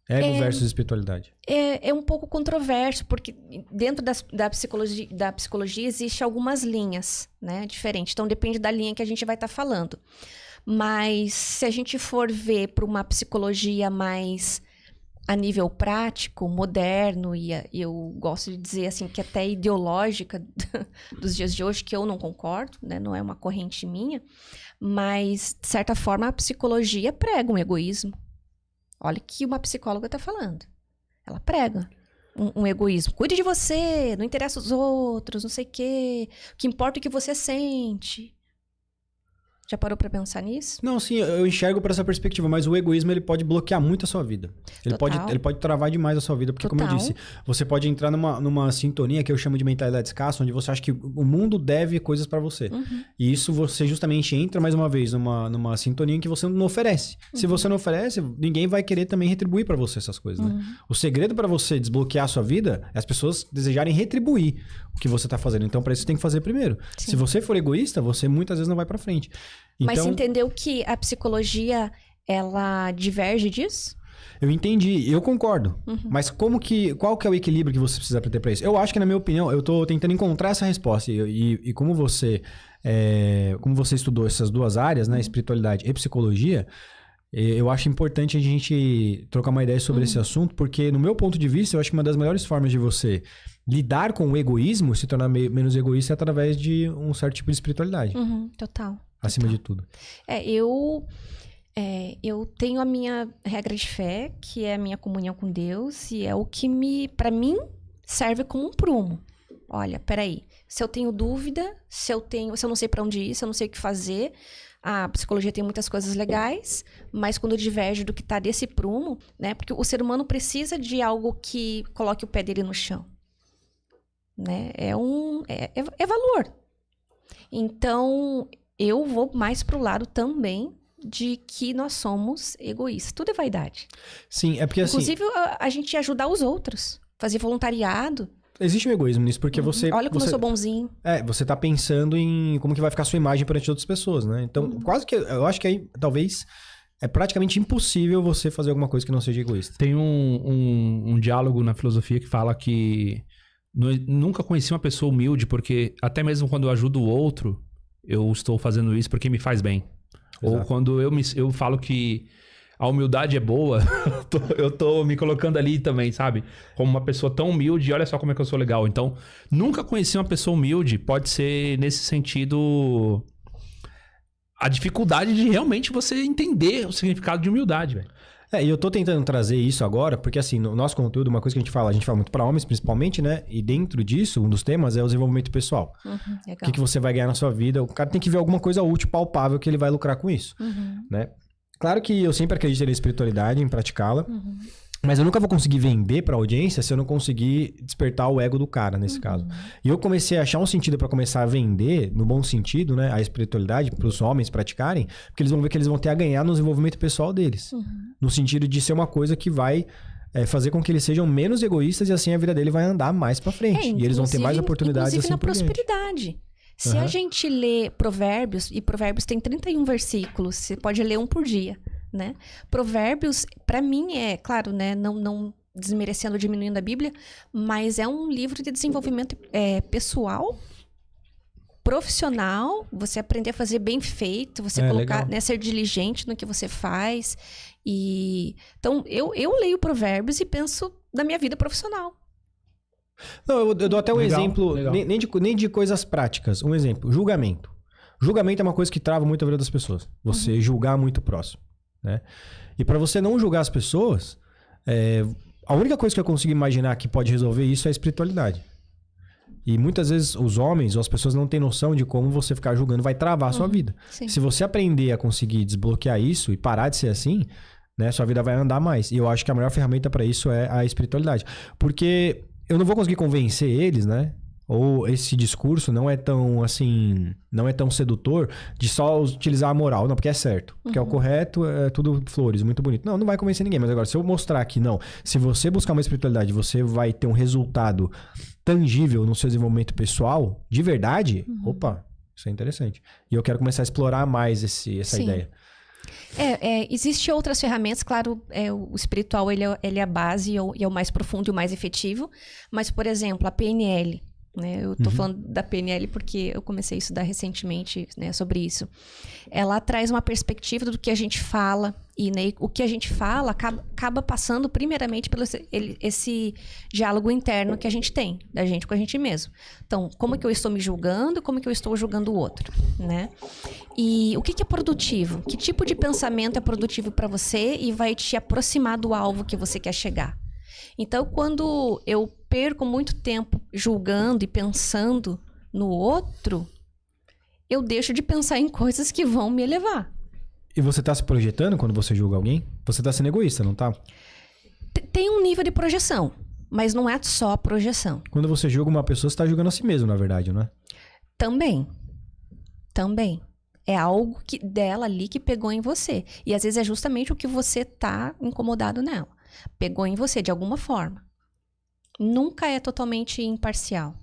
Ego versus espiritualidade. É um pouco controverso, porque dentro da psicologia existe algumas linhas, né, diferentes. Então, depende da linha que a gente vai estar falando. Mas, se a gente for ver para uma psicologia mais a nível prático, moderno, e eu gosto de dizer assim, que até ideológica dos dias de hoje, que eu não concordo, né, não é uma corrente minha, mas, de certa forma, a psicologia prega um egoísmo. Olha o que uma psicóloga está falando. Ela prega um egoísmo. Cuide de você, não interessa os outros, não sei o quê. O que importa é o que você sente. Já parou para pensar nisso? Não, sim, eu enxergo por essa perspectiva, mas o egoísmo ele pode bloquear muito a sua vida. Ele pode travar demais a sua vida, porque como eu disse, você pode entrar numa sintonia que eu chamo de mentalidade escassa, onde você acha que o mundo deve coisas para você. Uhum. E isso você justamente entra mais uma vez numa sintonia em que você não oferece. Uhum. Se você não oferece, ninguém vai querer também retribuir para você essas coisas, né? O segredo para você desbloquear a sua vida é as pessoas desejarem retribuir o que você tá fazendo. Então, para isso, você tem que fazer primeiro. Sim. Se você for egoísta, você muitas vezes não vai para frente. Mas Então, você entendeu que a psicologia, ela diverge disso? eu entendi, eu concordo. Mas qual que é o equilíbrio que você precisa ter pra isso? Eu acho que, na minha opinião, eu tô tentando encontrar essa resposta. E como você estudou essas duas áreas, né? Espiritualidade e psicologia, eu acho importante a gente trocar uma ideia sobre esse assunto, porque, no meu ponto de vista, eu acho que uma das melhores formas de você lidar com o egoísmo, se tornar menos egoísta, é através de um certo tipo de espiritualidade. Total. Acima de tudo. Eu tenho a minha regra de fé, que é a minha comunhão com Deus, e é o que pra mim, serve como um prumo. Olha, peraí, se eu tenho dúvida, se eu não sei pra onde ir, se eu não sei o que fazer, a psicologia tem muitas coisas legais, mas quando diverge do que tá desse prumo, né? Porque o ser humano precisa de algo que coloque o pé dele no chão, né? É valor. Então, eu vou mais pro lado também de que nós somos egoístas. Tudo é vaidade. Sim, é porque Inclusive, a gente ajudar os outros. Fazer voluntariado. Existe um egoísmo nisso, porque você... Olha como eu sou bonzinho. Você tá pensando em como que vai ficar a sua imagem perante outras pessoas, né? Então, quase que... Eu acho que aí, talvez, é praticamente impossível você fazer alguma coisa que não seja egoísta. Tem um diálogo na filosofia que fala que nunca conheci uma pessoa humilde, porque até mesmo quando eu ajudo o outro, eu estou fazendo isso porque me faz bem. Exato. Ou quando eu falo que a humildade é boa, eu tô me colocando ali também, sabe? Como uma pessoa tão humilde, olha só como é que eu sou legal. Então, nunca conheci uma pessoa humilde, pode ser nesse sentido a dificuldade de realmente você entender o significado de humildade, velho. E eu tô tentando trazer isso agora, porque assim, no nosso conteúdo, uma coisa que a gente fala muito pra homens, principalmente, né? E dentro disso, um dos temas é o desenvolvimento pessoal. Legal. O que você vai ganhar na sua vida. O cara tem que ver alguma coisa útil, palpável, que ele vai lucrar com isso, né? Claro que eu sempre acredito na espiritualidade, em praticá-la, mas eu nunca vou conseguir vender pra audiência se eu não conseguir despertar o ego do cara, nesse caso. E eu comecei a achar um sentido pra começar a vender, no bom sentido, né? A espiritualidade pros homens praticarem, porque eles vão ver que eles vão ter a ganhar no desenvolvimento pessoal deles. No sentido de ser uma coisa que vai fazer com que eles sejam menos egoístas e assim a vida dele vai andar mais pra frente. E eles vão ter mais oportunidades assim por diante. Prosperidade. Se a gente lê Provérbios, e Provérbios tem 31 versículos, você pode ler um por dia, né? Provérbios, pra mim, claro, né? Não desmerecendo ou diminuindo a Bíblia, mas é um livro de desenvolvimento pessoal, profissional, você aprender a fazer bem feito, você colocar, né, ser diligente no que você faz. Então, eu leio Provérbios e penso na minha vida profissional. Não, eu dou até um exemplo, nem de coisas práticas. Um exemplo, julgamento. Julgamento é uma coisa que trava muito a vida das pessoas. Você julgar muito próximo, né? E pra você não julgar as pessoas, a única coisa que eu consigo imaginar que pode resolver isso é a espiritualidade. E muitas vezes os homens ou as pessoas não têm noção de como você ficar julgando vai travar a sua vida. Sim. Se você aprender a conseguir desbloquear isso e parar de ser assim, né, sua vida vai andar mais. E eu acho que a melhor ferramenta pra isso é a espiritualidade. Porque eu não vou conseguir convencer eles, né? Ou esse discurso não é tão, assim, não é tão sedutor de só utilizar a moral. Não, porque é certo. Porque é o correto, é tudo flores, muito bonito. Não vai convencer ninguém. Mas agora, se eu mostrar que não, se você buscar uma espiritualidade, você vai ter um resultado tangível no seu desenvolvimento pessoal, de verdade, opa, isso é interessante. E eu quero começar a explorar mais essa ideia. Existem outras ferramentas, claro, o espiritual ele é a base e é o mais profundo e o mais efetivo, mas, por exemplo, a PNL, né? Eu tô falando da PNL porque eu comecei a estudar recentemente, né, sobre isso. Ela traz uma perspectiva do que a gente fala e, né, o que a gente fala acaba passando primeiramente pelo esse diálogo interno que a gente tem, da gente com a gente mesmo. Então, como que eu estou me julgando, como que eu estou julgando o outro, né? E o que é produtivo? Que tipo de pensamento é produtivo para você e vai te aproximar do alvo que você quer chegar? Então, quando eu perco muito tempo julgando e pensando no outro, eu deixo de pensar em coisas que vão me elevar. E você tá se projetando quando você julga alguém? Você tá sendo egoísta, não tá? Tem um nível de projeção, mas não é só projeção. Quando você julga uma pessoa, você tá julgando a si mesmo, na verdade, não é? Também. É algo dela ali que pegou em você. E às vezes é justamente o que você tá incomodado nela. Pegou em você de alguma forma. Nunca é totalmente imparcial.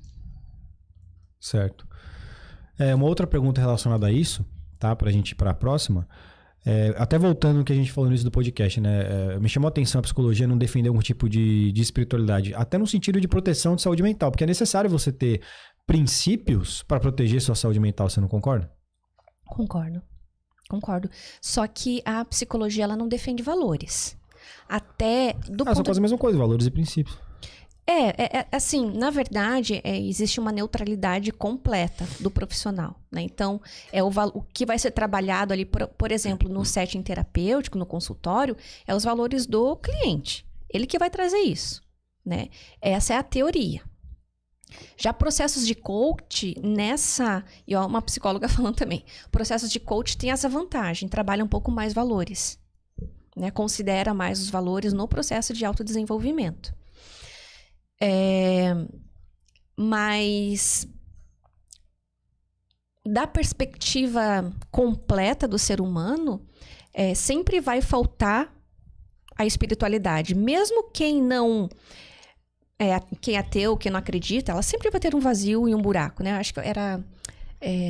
Certo. Uma outra pergunta relacionada a isso, tá? Pra gente ir pra próxima. Até voltando no que a gente falou no início do podcast, né? Me chamou a atenção a psicologia não defender algum tipo de espiritualidade, até no sentido de proteção de saúde mental, porque é necessário você ter princípios para proteger sua saúde mental, você não concorda? Concordo. Só que a psicologia, ela não defende valores. Até do São quase a mesma coisa, valores e princípios. Assim, na verdade, existe uma neutralidade completa do profissional, né? Então, o que vai ser trabalhado ali, por exemplo, no setting terapêutico, no consultório, é os valores do cliente. Ele que vai trazer isso, né? Essa é a teoria. Já processos de coach, e uma psicóloga falando também, processos de coach tem essa vantagem, trabalha um pouco mais valores, né? Considera mais os valores no processo de autodesenvolvimento. Mas da perspectiva completa do ser humano, sempre vai faltar a espiritualidade. Mesmo quem não... quem é ateu, quem não acredita, ela sempre vai ter um vazio e um buraco, né? Acho que era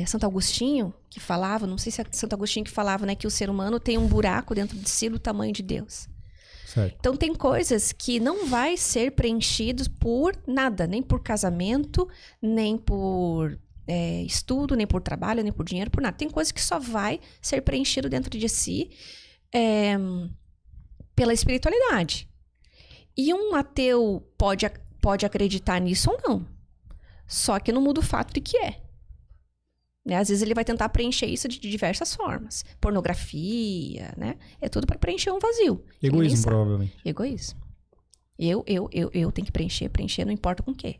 Santo Agostinho que falava, não sei se é Santo Agostinho que falava, né? Que o ser humano tem um buraco dentro de si do tamanho de Deus. Certo. Então, tem coisas que não vai ser preenchidas por nada, nem por casamento, nem por estudo, nem por trabalho, nem por dinheiro, por nada. Tem coisas que só vai ser preenchido dentro de si pela espiritualidade. E um ateu pode acreditar nisso ou não. Só que não muda o fato de que é. Né? Às vezes ele vai tentar preencher isso de diversas formas. Pornografia, né? É tudo para preencher um vazio. Egoísmo, provavelmente. Egoísmo. Eu tenho que preencher, não importa com o quê.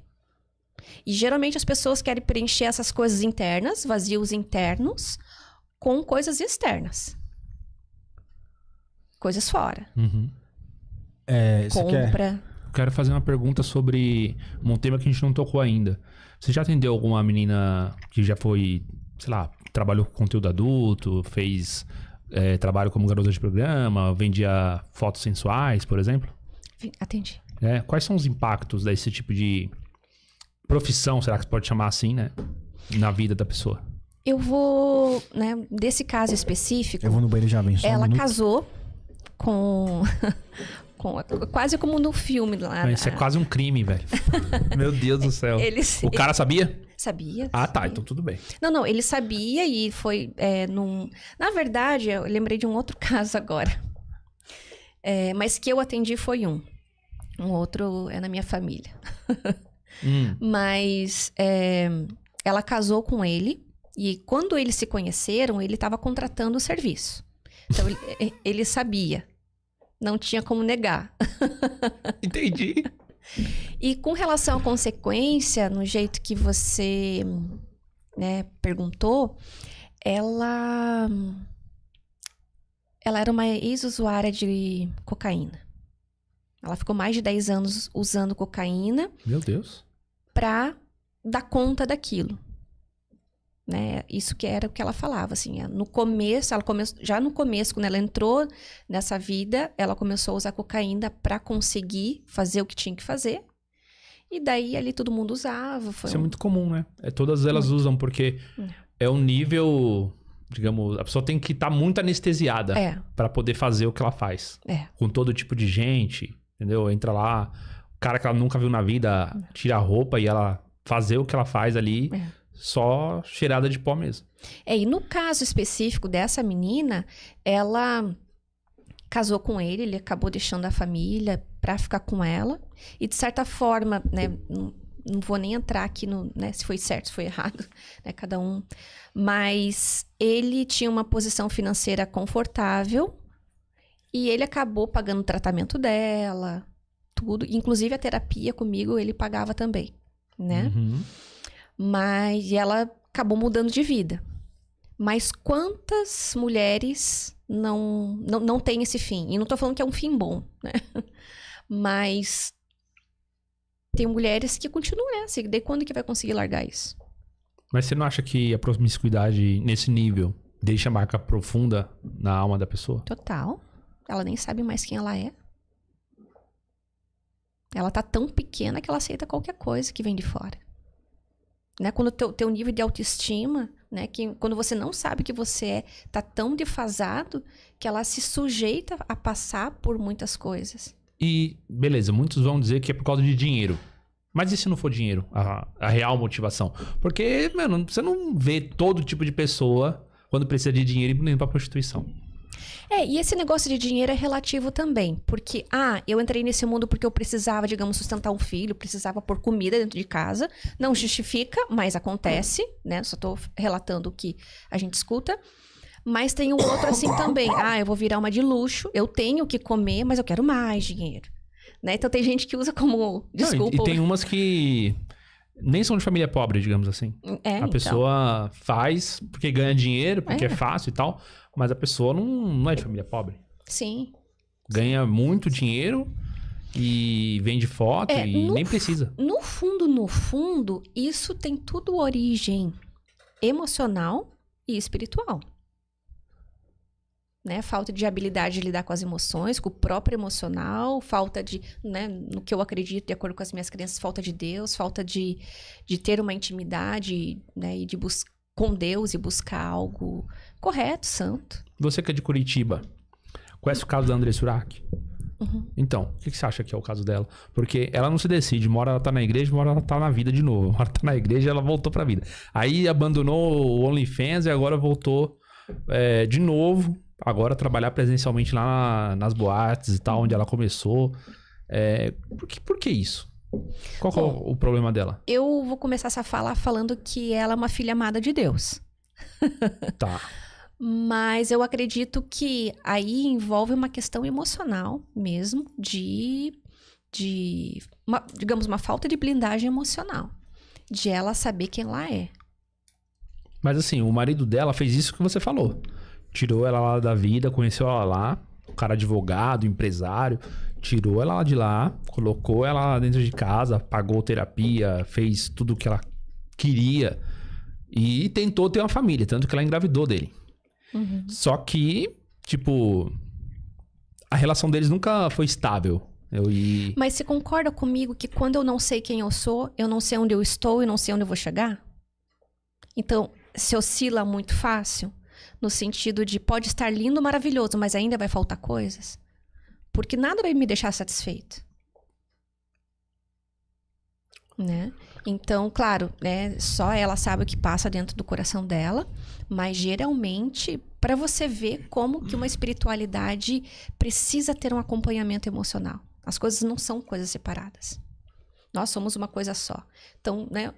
E geralmente as pessoas querem preencher essas coisas internas, vazios internos, com coisas externas. Coisas fora. Uhum. Compra. Eu quero fazer uma pergunta sobre um tema que a gente não tocou ainda. Você já atendeu alguma menina que já foi, sei lá, trabalhou com conteúdo adulto, fez trabalho como garota de programa, vendia fotos sensuais, por exemplo? Atendi. Quais são os impactos desse tipo de profissão, será que você pode chamar assim, né? Na vida da pessoa? Eu vou, né, desse caso específico... Eu vou no banheiro já, bem só Ela casou com... quase como no filme lá. Isso é quase um crime, velho. Meu Deus do céu. O cara sabia? Sabia. Ah, tá. Então tudo bem. Não. Ele sabia e foi Na verdade, eu lembrei de um outro caso agora. Mas que eu atendi foi um. Um outro é na minha família. Mas ela casou com ele e quando eles se conheceram, ele estava contratando o serviço. Então, ele sabia. Não tinha como negar. Entendi. E com relação à consequência, no jeito que você, né, perguntou, ela era uma ex-usuária de cocaína. Ela ficou mais de 10 anos usando cocaína. Meu Deus. Pra dar conta daquilo. Né? Isso que era o que ela falava, assim, no começo, já no começo, quando ela entrou nessa vida, ela começou a usar cocaína para conseguir fazer o que tinha que fazer, e daí ali todo mundo usava. Isso é muito comum, né? Todas elas usam, porque é um nível, digamos, a pessoa tem que estar muito anestesiada para poder fazer o que ela faz. Com todo tipo de gente, entendeu? Entra lá, o cara que ela nunca viu na vida, tira a roupa e ela fazer o que ela faz ali... Só cheirada de pó mesmo. E no caso específico dessa menina, ela casou com ele acabou deixando a família pra ficar com ela. E de certa forma, né, não vou nem entrar aqui no, né, se foi certo, se foi errado, né, cada um. Mas ele tinha uma posição financeira confortável e ele acabou pagando o tratamento dela, tudo. Inclusive a terapia comigo ele pagava também, né? Uhum. Mas ela acabou mudando de vida. Mas quantas mulheres não têm esse fim? E não tô falando que é um fim bom, né? Mas tem mulheres que continuam nessa. E quando que vai conseguir largar isso? Mas você não acha que a promiscuidade nesse nível deixa marca profunda na alma da pessoa? Total. Ela nem sabe mais quem ela é. Ela tá tão pequena que ela aceita qualquer coisa que vem de fora. Né? Quando o teu nível de autoestima né? Que quando você não sabe que você tá tão defasado que ela se sujeita a passar por muitas coisas. E, beleza, muitos vão dizer que é por causa de dinheiro. Mas e se não for dinheiro, a real motivação? Porque, mano, você não vê todo tipo de pessoa quando precisa de dinheiro indo pra prostituição. E esse negócio de dinheiro é relativo também. Porque, eu entrei nesse mundo porque eu precisava, digamos, sustentar um filho, precisava pôr comida dentro de casa. Não justifica, mas acontece, né? Só tô relatando o que a gente escuta. Mas tem um outro assim também. Eu vou virar uma de luxo, eu tenho que comer, mas eu quero mais dinheiro. Né? Então tem gente que usa como desculpa. Não, e tem umas que nem são de família pobre, digamos assim. A pessoa faz porque ganha dinheiro, porque é fácil e tal. Mas a pessoa não é de família pobre. Sim. Ganha muito dinheiro e vende foto e nem precisa. No fundo, isso tem tudo origem emocional e espiritual. Né? Falta de habilidade de lidar com as emoções, com o próprio emocional, falta de, né, no que eu acredito, de acordo com as minhas crenças, falta de Deus, falta de ter uma intimidade, né, e com Deus e buscar algo correto, santo. Você que é de Curitiba, conhece o caso da André Surak? Uhum. Então, o que você acha que é o caso dela? Porque ela não se decide, uma hora ela tá na igreja, uma hora ela tá na vida de novo. Uma hora tá na igreja e ela voltou pra vida. Aí abandonou o OnlyFans e agora voltou de novo. Agora trabalhar presencialmente lá nas boates e tal, onde ela começou. Por que isso? Qual é o problema dela? Eu vou começar essa fala falando que ela é uma filha amada de Deus. Tá. Mas eu acredito que aí envolve uma questão emocional mesmo, digamos, uma falta de blindagem emocional. De ela saber quem ela é. Mas assim, o marido dela fez isso que você falou. Tirou ela lá da vida, conheceu ela lá, o cara advogado, empresário, tirou ela lá de lá, colocou ela lá dentro de casa, pagou terapia, fez tudo o que ela queria e tentou ter uma família, tanto que ela engravidou dele. Uhum. Só que, tipo, a relação deles nunca foi estável. Mas você concorda comigo que quando eu não sei quem eu sou, eu não sei onde eu estou e não sei onde eu vou chegar? Então, se oscila muito fácil? No sentido de pode estar lindo, maravilhoso, mas ainda vai faltar coisas. Porque nada vai me deixar satisfeito. Né? Então, claro, né, só ela sabe o que passa dentro do coração dela. Mas geralmente, para você ver como que uma espiritualidade precisa ter um acompanhamento emocional. As coisas não são coisas separadas. Nós somos uma coisa só. Então, né,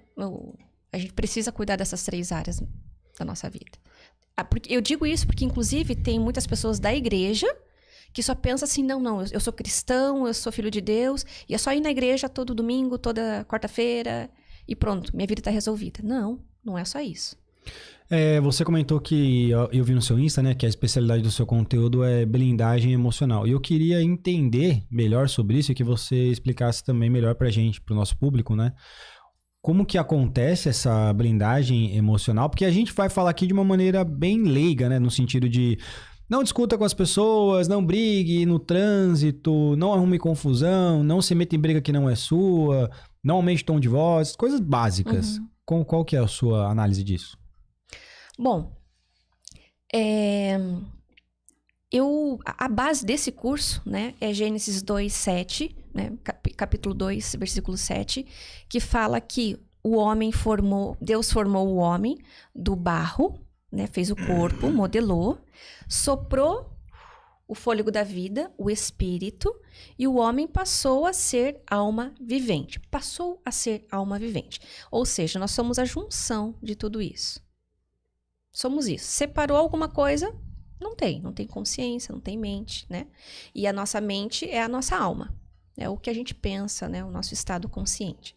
a gente precisa cuidar dessas 3 áreas da nossa vida. Eu digo isso porque, inclusive, tem muitas pessoas da igreja que só pensam assim, não, eu sou cristão, eu sou filho de Deus, e é só ir na igreja todo domingo, toda quarta-feira, e pronto, minha vida está resolvida. Não é só isso. Você comentou que, eu vi no seu Insta, né, que a especialidade do seu conteúdo é blindagem emocional. E eu queria entender melhor sobre isso e que você explicasse também melhor pra gente, pro nosso público, né? Como que acontece essa blindagem emocional? Porque a gente vai falar aqui de uma maneira bem leiga, né? No sentido de não discuta com as pessoas, não brigue no trânsito, não arrume confusão, não se meta em briga que não é sua, não aumente o tom de voz, coisas básicas. Uhum. Qual que é a sua análise disso? Bom, a base desse curso, né, é Gênesis 2:7, né, capítulo 2, versículo 7, que fala que Deus formou o homem do barro, né, fez o corpo, modelou, soprou o fôlego da vida, o espírito, e o homem passou a ser alma vivente. Ou seja, nós somos a junção de tudo isso. Somos isso. Separou alguma coisa? Não tem consciência, não tem mente, né? E a nossa mente é a nossa alma. É o que a gente pensa, né? O nosso estado consciente.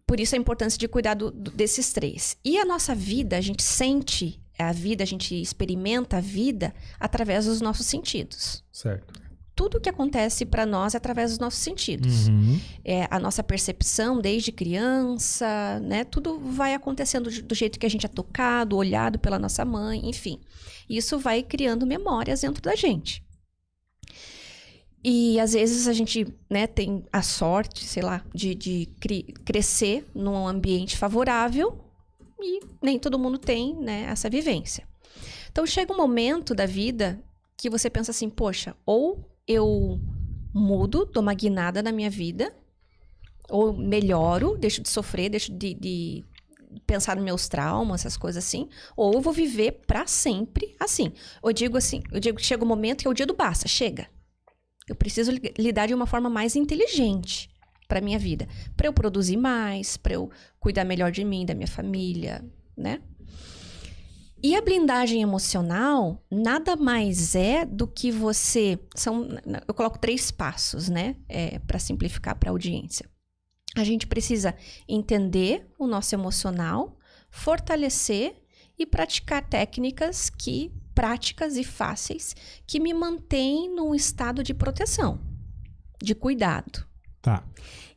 Por isso a importância de cuidar desses 3. E a nossa vida, a gente sente a vida, a gente experimenta a vida através dos nossos sentidos. Certo. Tudo que acontece para nós é através dos nossos sentidos. Uhum. A nossa percepção desde criança, né? Tudo vai acontecendo do jeito que a gente é tocado, olhado pela nossa mãe, enfim. Isso vai criando memórias dentro da gente. E às vezes a gente, né, tem a sorte, sei lá, de crescer num ambiente favorável e nem todo mundo tem, né, essa vivência. Então chega um momento da vida que você pensa assim, poxa, ou eu mudo, dou uma guinada na minha vida, ou melhoro, deixo de sofrer, deixo de pensar nos meus traumas, essas coisas assim, ou eu vou viver pra sempre assim. Eu digo que chega um momento que é o dia do basta, chega. Eu preciso lidar de uma forma mais inteligente pra minha vida, pra eu produzir mais, pra eu cuidar melhor de mim, da minha família, né? E a blindagem emocional nada mais é do que eu coloco 3 passos, né? Pra simplificar pra audiência. A gente precisa entender o nosso emocional, fortalecer e praticar técnicas práticas e fáceis que me mantêm num estado de proteção, de cuidado. Tá.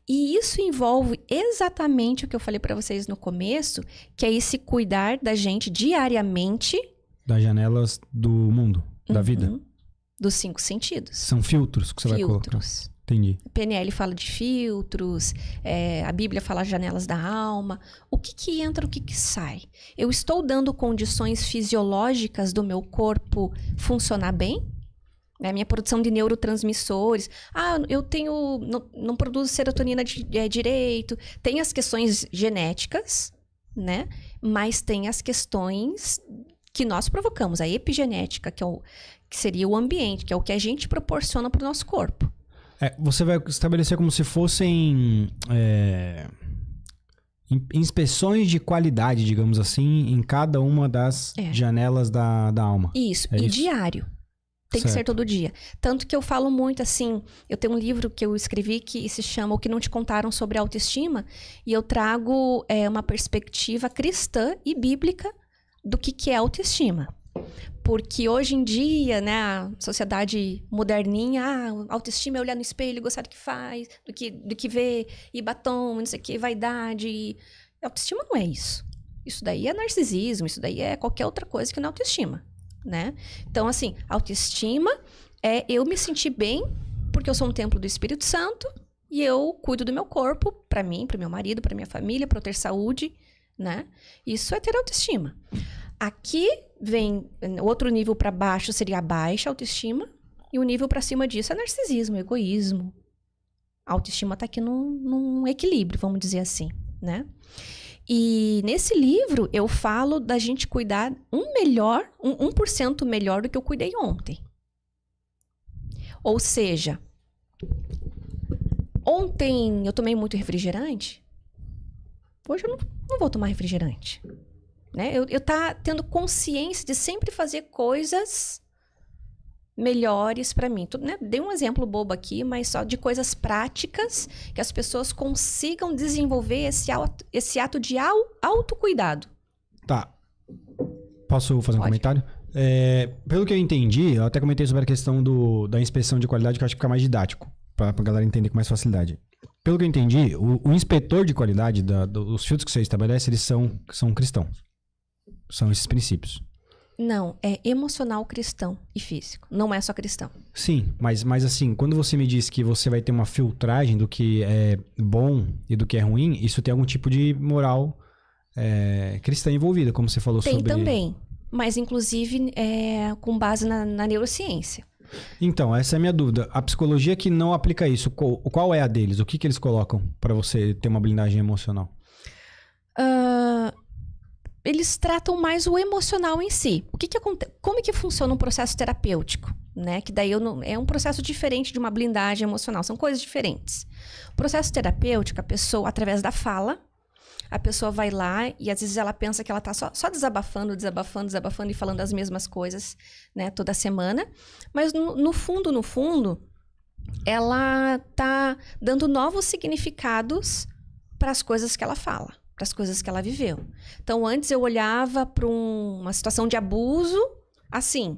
E isso envolve exatamente o que eu falei para vocês no começo, que é esse cuidar da gente diariamente. Das janelas do mundo, da vida. Dos 5 sentidos. São filtros que você vai colocar. Entendi. A PNL fala de filtros, a Bíblia fala janelas da alma. O que entra, o que sai? Eu estou dando condições fisiológicas do meu corpo funcionar bem? A minha produção de neurotransmissores. Eu não produzo serotonina direito. Tem as questões genéticas, né? Mas tem as questões que nós provocamos. A epigenética, que seria o ambiente, que é o que a gente proporciona para o nosso corpo. Você vai estabelecer como se fossem inspeções de qualidade, digamos assim, em cada uma das janelas da alma. Isso, diário. Tem que ser todo dia. Tanto que eu falo muito assim, eu tenho um livro que eu escrevi que se chama O que não te contaram sobre autoestima, e eu trago uma perspectiva cristã e bíblica do que é autoestima. Porque hoje em dia, né, a sociedade moderninha, autoestima é olhar no espelho, gostar do que faz, do que vê, e batom, não sei o que, vaidade. Autoestima não é isso. Isso daí é narcisismo, isso daí é qualquer outra coisa que não é autoestima, né? Então, assim, autoestima é eu me sentir bem, porque eu sou um templo do Espírito Santo, e eu cuido do meu corpo, pra mim, pro meu marido, pra minha família, pra eu ter saúde, né? Isso é ter autoestima. Aqui vem outro nível para baixo, seria a baixa autoestima, e o nível para cima disso é narcisismo, egoísmo. A autoestima está aqui num equilíbrio, vamos dizer assim, né? E nesse livro eu falo da gente cuidar 1% melhor do que eu cuidei ontem. Ou seja, ontem eu tomei muito refrigerante, hoje eu não vou tomar refrigerante. Né? Eu tá tendo consciência de sempre fazer coisas melhores para mim. Né? Dei um exemplo bobo aqui, mas só de coisas práticas que as pessoas consigam desenvolver esse ato de autocuidado. Tá. Posso fazer um comentário? Pelo que eu entendi, eu até comentei sobre a questão da inspeção de qualidade, que eu acho que fica mais didático, pra galera entender com mais facilidade. Pelo que eu entendi, o inspetor de qualidade dos filtros que você estabelece, eles são cristãos. São esses princípios. Não, é emocional, cristão e físico. Não é só cristão. Sim, mas assim, quando você me diz que você vai ter uma filtragem do que é bom e do que é ruim, isso tem algum tipo de moral cristã envolvida, como você falou sobre... Tem também, mas inclusive com base na neurociência. Então, essa é a minha dúvida. A psicologia que não aplica isso, qual é a deles? O que eles colocam para você ter uma blindagem emocional? Eles tratam mais o emocional em si. O que acontece? Como que funciona um processo terapêutico? Né? Que daí é um processo diferente de uma blindagem emocional. São coisas diferentes. O processo terapêutico, a pessoa, através da fala, a pessoa vai lá e às vezes ela pensa que ela tá só desabafando e falando as mesmas coisas, né, toda semana. Mas no fundo, ela tá dando novos significados para as coisas que ela fala, para as coisas que ela viveu. Então, antes eu olhava para uma situação de abuso assim.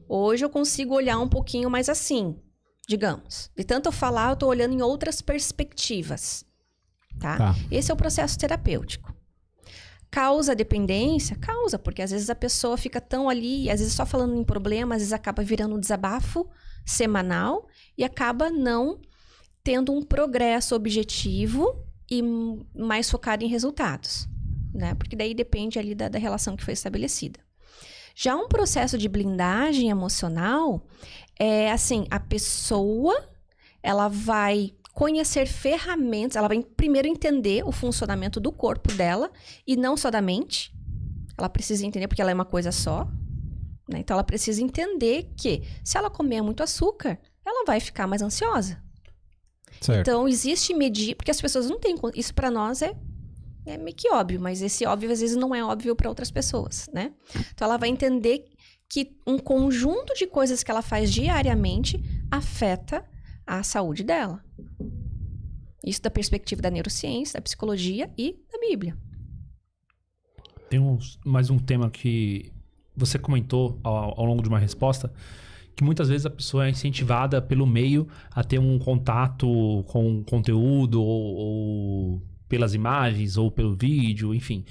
Hoje eu consigo olhar um pouquinho mais assim, digamos. De tanto eu falar, eu tô olhando em outras perspectivas. Tá? Esse é o processo terapêutico. Causa dependência? Causa, porque às vezes a pessoa fica tão ali, às vezes só falando em problema, às vezes acaba virando um desabafo, semanal e acaba não tendo um progresso objetivo e mais focado em resultados, né? Porque daí depende ali da relação que foi estabelecida. Já um processo de blindagem emocional é assim, a pessoa, ela vai conhecer ferramentas, ela vai primeiro entender o funcionamento do corpo dela e não só da mente. Ela precisa entender porque ela é uma coisa só, né? Então ela precisa entender que se ela comer muito açúcar, ela vai ficar mais ansiosa. Certo. Então existe medir, porque as pessoas não têm, isso para nós é meio que óbvio, mas esse óbvio às vezes não é óbvio para outras pessoas, né? Então ela vai entender que um conjunto de coisas que ela faz diariamente afeta a saúde dela. Isso da perspectiva da neurociência, da psicologia e da Bíblia. Tem mais um tema que você comentou ao longo de uma resposta, que muitas vezes a pessoa é incentivada pelo meio a ter um contato com conteúdo ou pelas imagens ou pelo vídeo, enfim,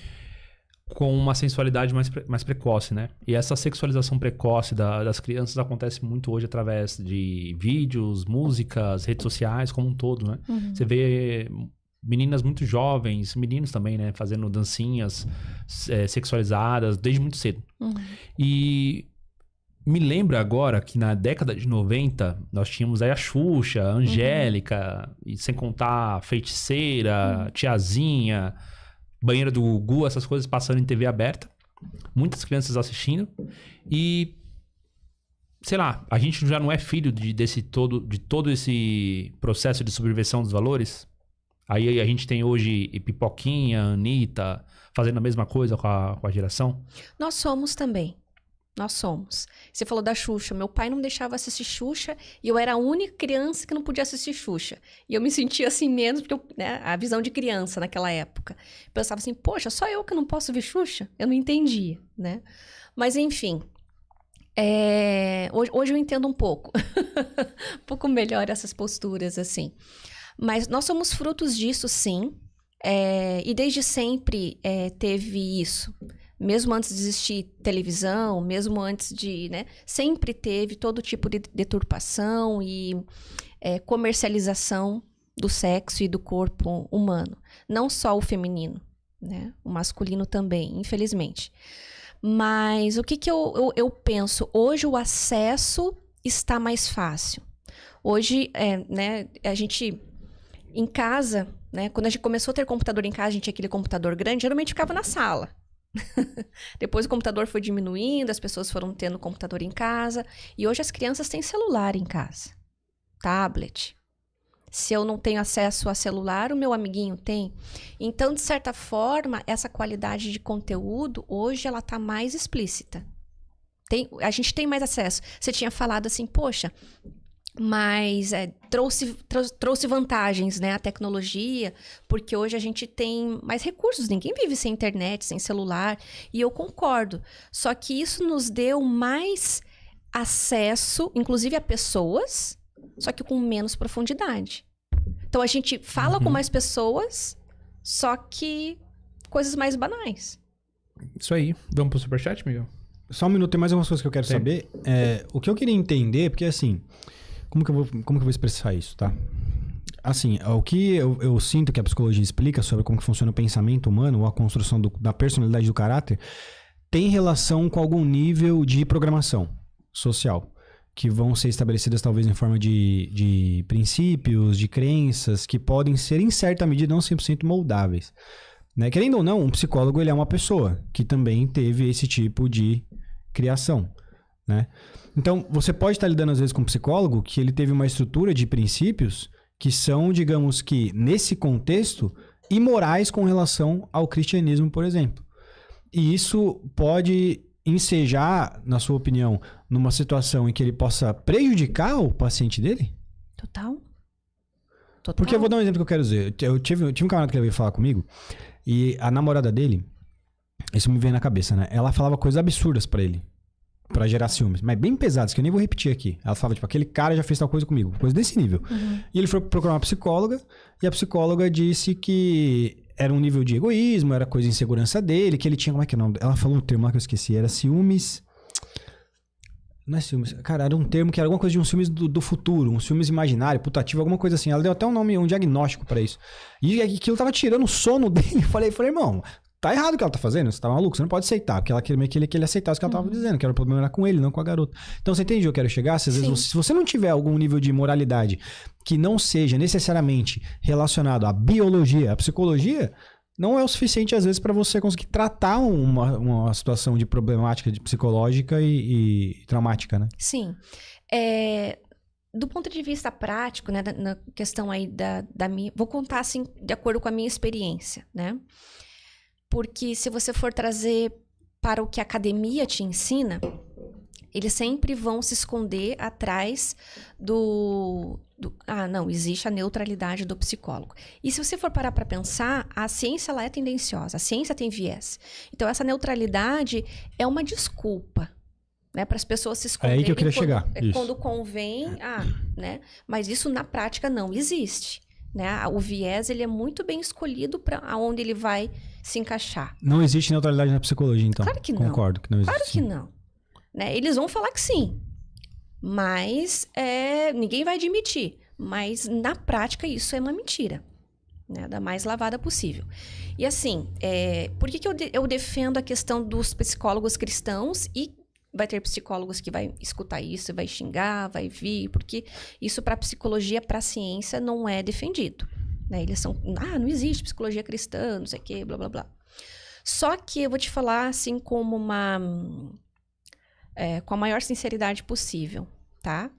com uma sensualidade mais precoce, né? E essa sexualização precoce das crianças acontece muito hoje através de vídeos, músicas, redes sociais, como um todo, né? Uhum. Você vê meninas muito jovens, meninos também, né? Fazendo dancinhas sexualizadas desde muito cedo. Uhum. E me lembra agora que na década de 90, nós tínhamos aí a Xuxa, a Angélica, e sem contar a Feiticeira, Tiazinha, Banheira do Gugu, essas coisas passando em TV aberta. Muitas crianças assistindo. E, sei lá, a gente já não é filho de todo esse processo de subversão dos valores? Aí a gente tem hoje Pipoquinha, Anitta, fazendo a mesma coisa com a geração? Nós somos também. Nós somos. Você falou da Xuxa. Meu pai não deixava assistir Xuxa e eu era a única criança que não podia assistir Xuxa. E eu me sentia assim menos, porque a visão de criança naquela época. Eu pensava assim, poxa, só eu que não posso ver Xuxa? Eu não entendia, né? Mas enfim, hoje eu entendo um pouco. Um pouco melhor essas posturas, assim. Mas nós somos frutos disso, sim. E desde sempre teve isso. Mesmo antes de existir televisão, mesmo antes de, né? Sempre teve todo tipo de deturpação e comercialização do sexo e do corpo humano. Não só o feminino, né? O masculino também, infelizmente. Mas o que eu penso? Hoje o acesso está mais fácil. Hoje, né? A gente, em casa, né? Quando a gente começou a ter computador em casa, a gente tinha aquele computador grande, geralmente ficava na sala. Depois o computador foi diminuindo, as pessoas foram tendo computador em casa. E hoje as crianças têm celular em casa, tablet. Se eu não tenho acesso a celular, o meu amiguinho tem. Então, de certa forma, essa qualidade de conteúdo, hoje ela está mais explícita. A gente tem mais acesso. Você tinha falado assim, poxa, mas trouxe vantagens, né, a tecnologia, porque hoje a gente tem mais recursos, ninguém vive sem internet, sem celular, e eu concordo. Só que isso nos deu mais acesso, inclusive a pessoas, só que com menos profundidade. Então a gente fala com mais pessoas, só que coisas mais banais. Isso aí. Vamos pro superchat, Miguel? Só um minuto, tem mais algumas coisas que eu quero saber. O que eu queria entender, porque assim... Como que eu vou expressar isso, tá? Assim, o que eu sinto que a psicologia explica sobre como que funciona o pensamento humano ou a construção da personalidade do caráter tem relação com algum nível de programação social que vão ser estabelecidas talvez em forma de princípios, de crenças que podem ser em certa medida não 100% moldáveis. Né? Querendo ou não, um psicólogo ele é uma pessoa que também teve esse tipo de criação, né? Então, você pode estar lidando às vezes com um psicólogo que ele teve uma estrutura de princípios que são, digamos que, nesse contexto, imorais com relação ao cristianismo, por exemplo. E isso pode ensejar, na sua opinião, numa situação em que ele possa prejudicar o paciente dele? Total. Porque eu vou dar um exemplo que eu quero dizer. Eu tive um camarada que veio falar comigo e a namorada dele, isso me veio na cabeça, né? Ela falava coisas absurdas pra ele. Pra gerar ciúmes, mas bem pesados, que eu nem vou repetir aqui. Ela falava, tipo, aquele cara já fez tal coisa comigo, coisa desse nível. E ele foi procurar uma psicóloga, e a psicóloga disse que era um nível de egoísmo, era coisa de insegurança dele, que ele tinha, como é que é o nome? Ela falou um termo lá que eu esqueci, era ciúmes... Não é ciúmes. Cara, era um termo que era alguma coisa de um ciúmes do futuro, um ciúmes imaginário, putativo, alguma coisa assim. Ela deu até um nome, um diagnóstico pra isso. E aquilo tava tirando o sono dele. Eu falei, irmão, tá errado o que ela tá fazendo, você tá maluco, você não pode aceitar. Porque ela queria que ele aceitasse o que ela tava dizendo, que era o problema era com ele, não com a garota. Então você entende onde eu quero chegar? Se, às vezes, se você não tiver algum nível de moralidade que não seja necessariamente relacionado à biologia, à psicologia, não é o suficiente, às vezes, para você conseguir tratar uma situação de problemática psicológica e traumática, né? Sim. Do ponto de vista prático, né, na questão aí da minha... Vou contar, assim, de acordo com a minha experiência, né? Porque se você for trazer para o que a academia te ensina, eles sempre vão se esconder atrás não, existe a neutralidade do psicólogo. E se você for parar para pensar, a ciência ela é tendenciosa, a ciência tem viés. Então, essa neutralidade é uma desculpa, né, para as pessoas se esconderem. É aí que eu queria chegar. Quando convém, né? Mas isso na prática não existe. Né? O viés ele é muito bem escolhido para aonde ele vai se encaixar. Não existe neutralidade na psicologia, então? Claro que não. Concordo que não existe. Claro que não. Né? Eles vão falar que sim, mas ninguém vai admitir. Mas na prática isso é uma mentira, né? Da mais lavada possível. E assim, por que eu defendo a questão dos psicólogos cristãos e vai ter psicólogos que vai escutar isso, vai xingar, vai vir, porque isso para psicologia, para ciência não é defendido, né? Eles são, não existe psicologia cristã, não sei o quê, blá, blá, blá. Só que eu vou te falar assim como com a maior sinceridade possível, tá?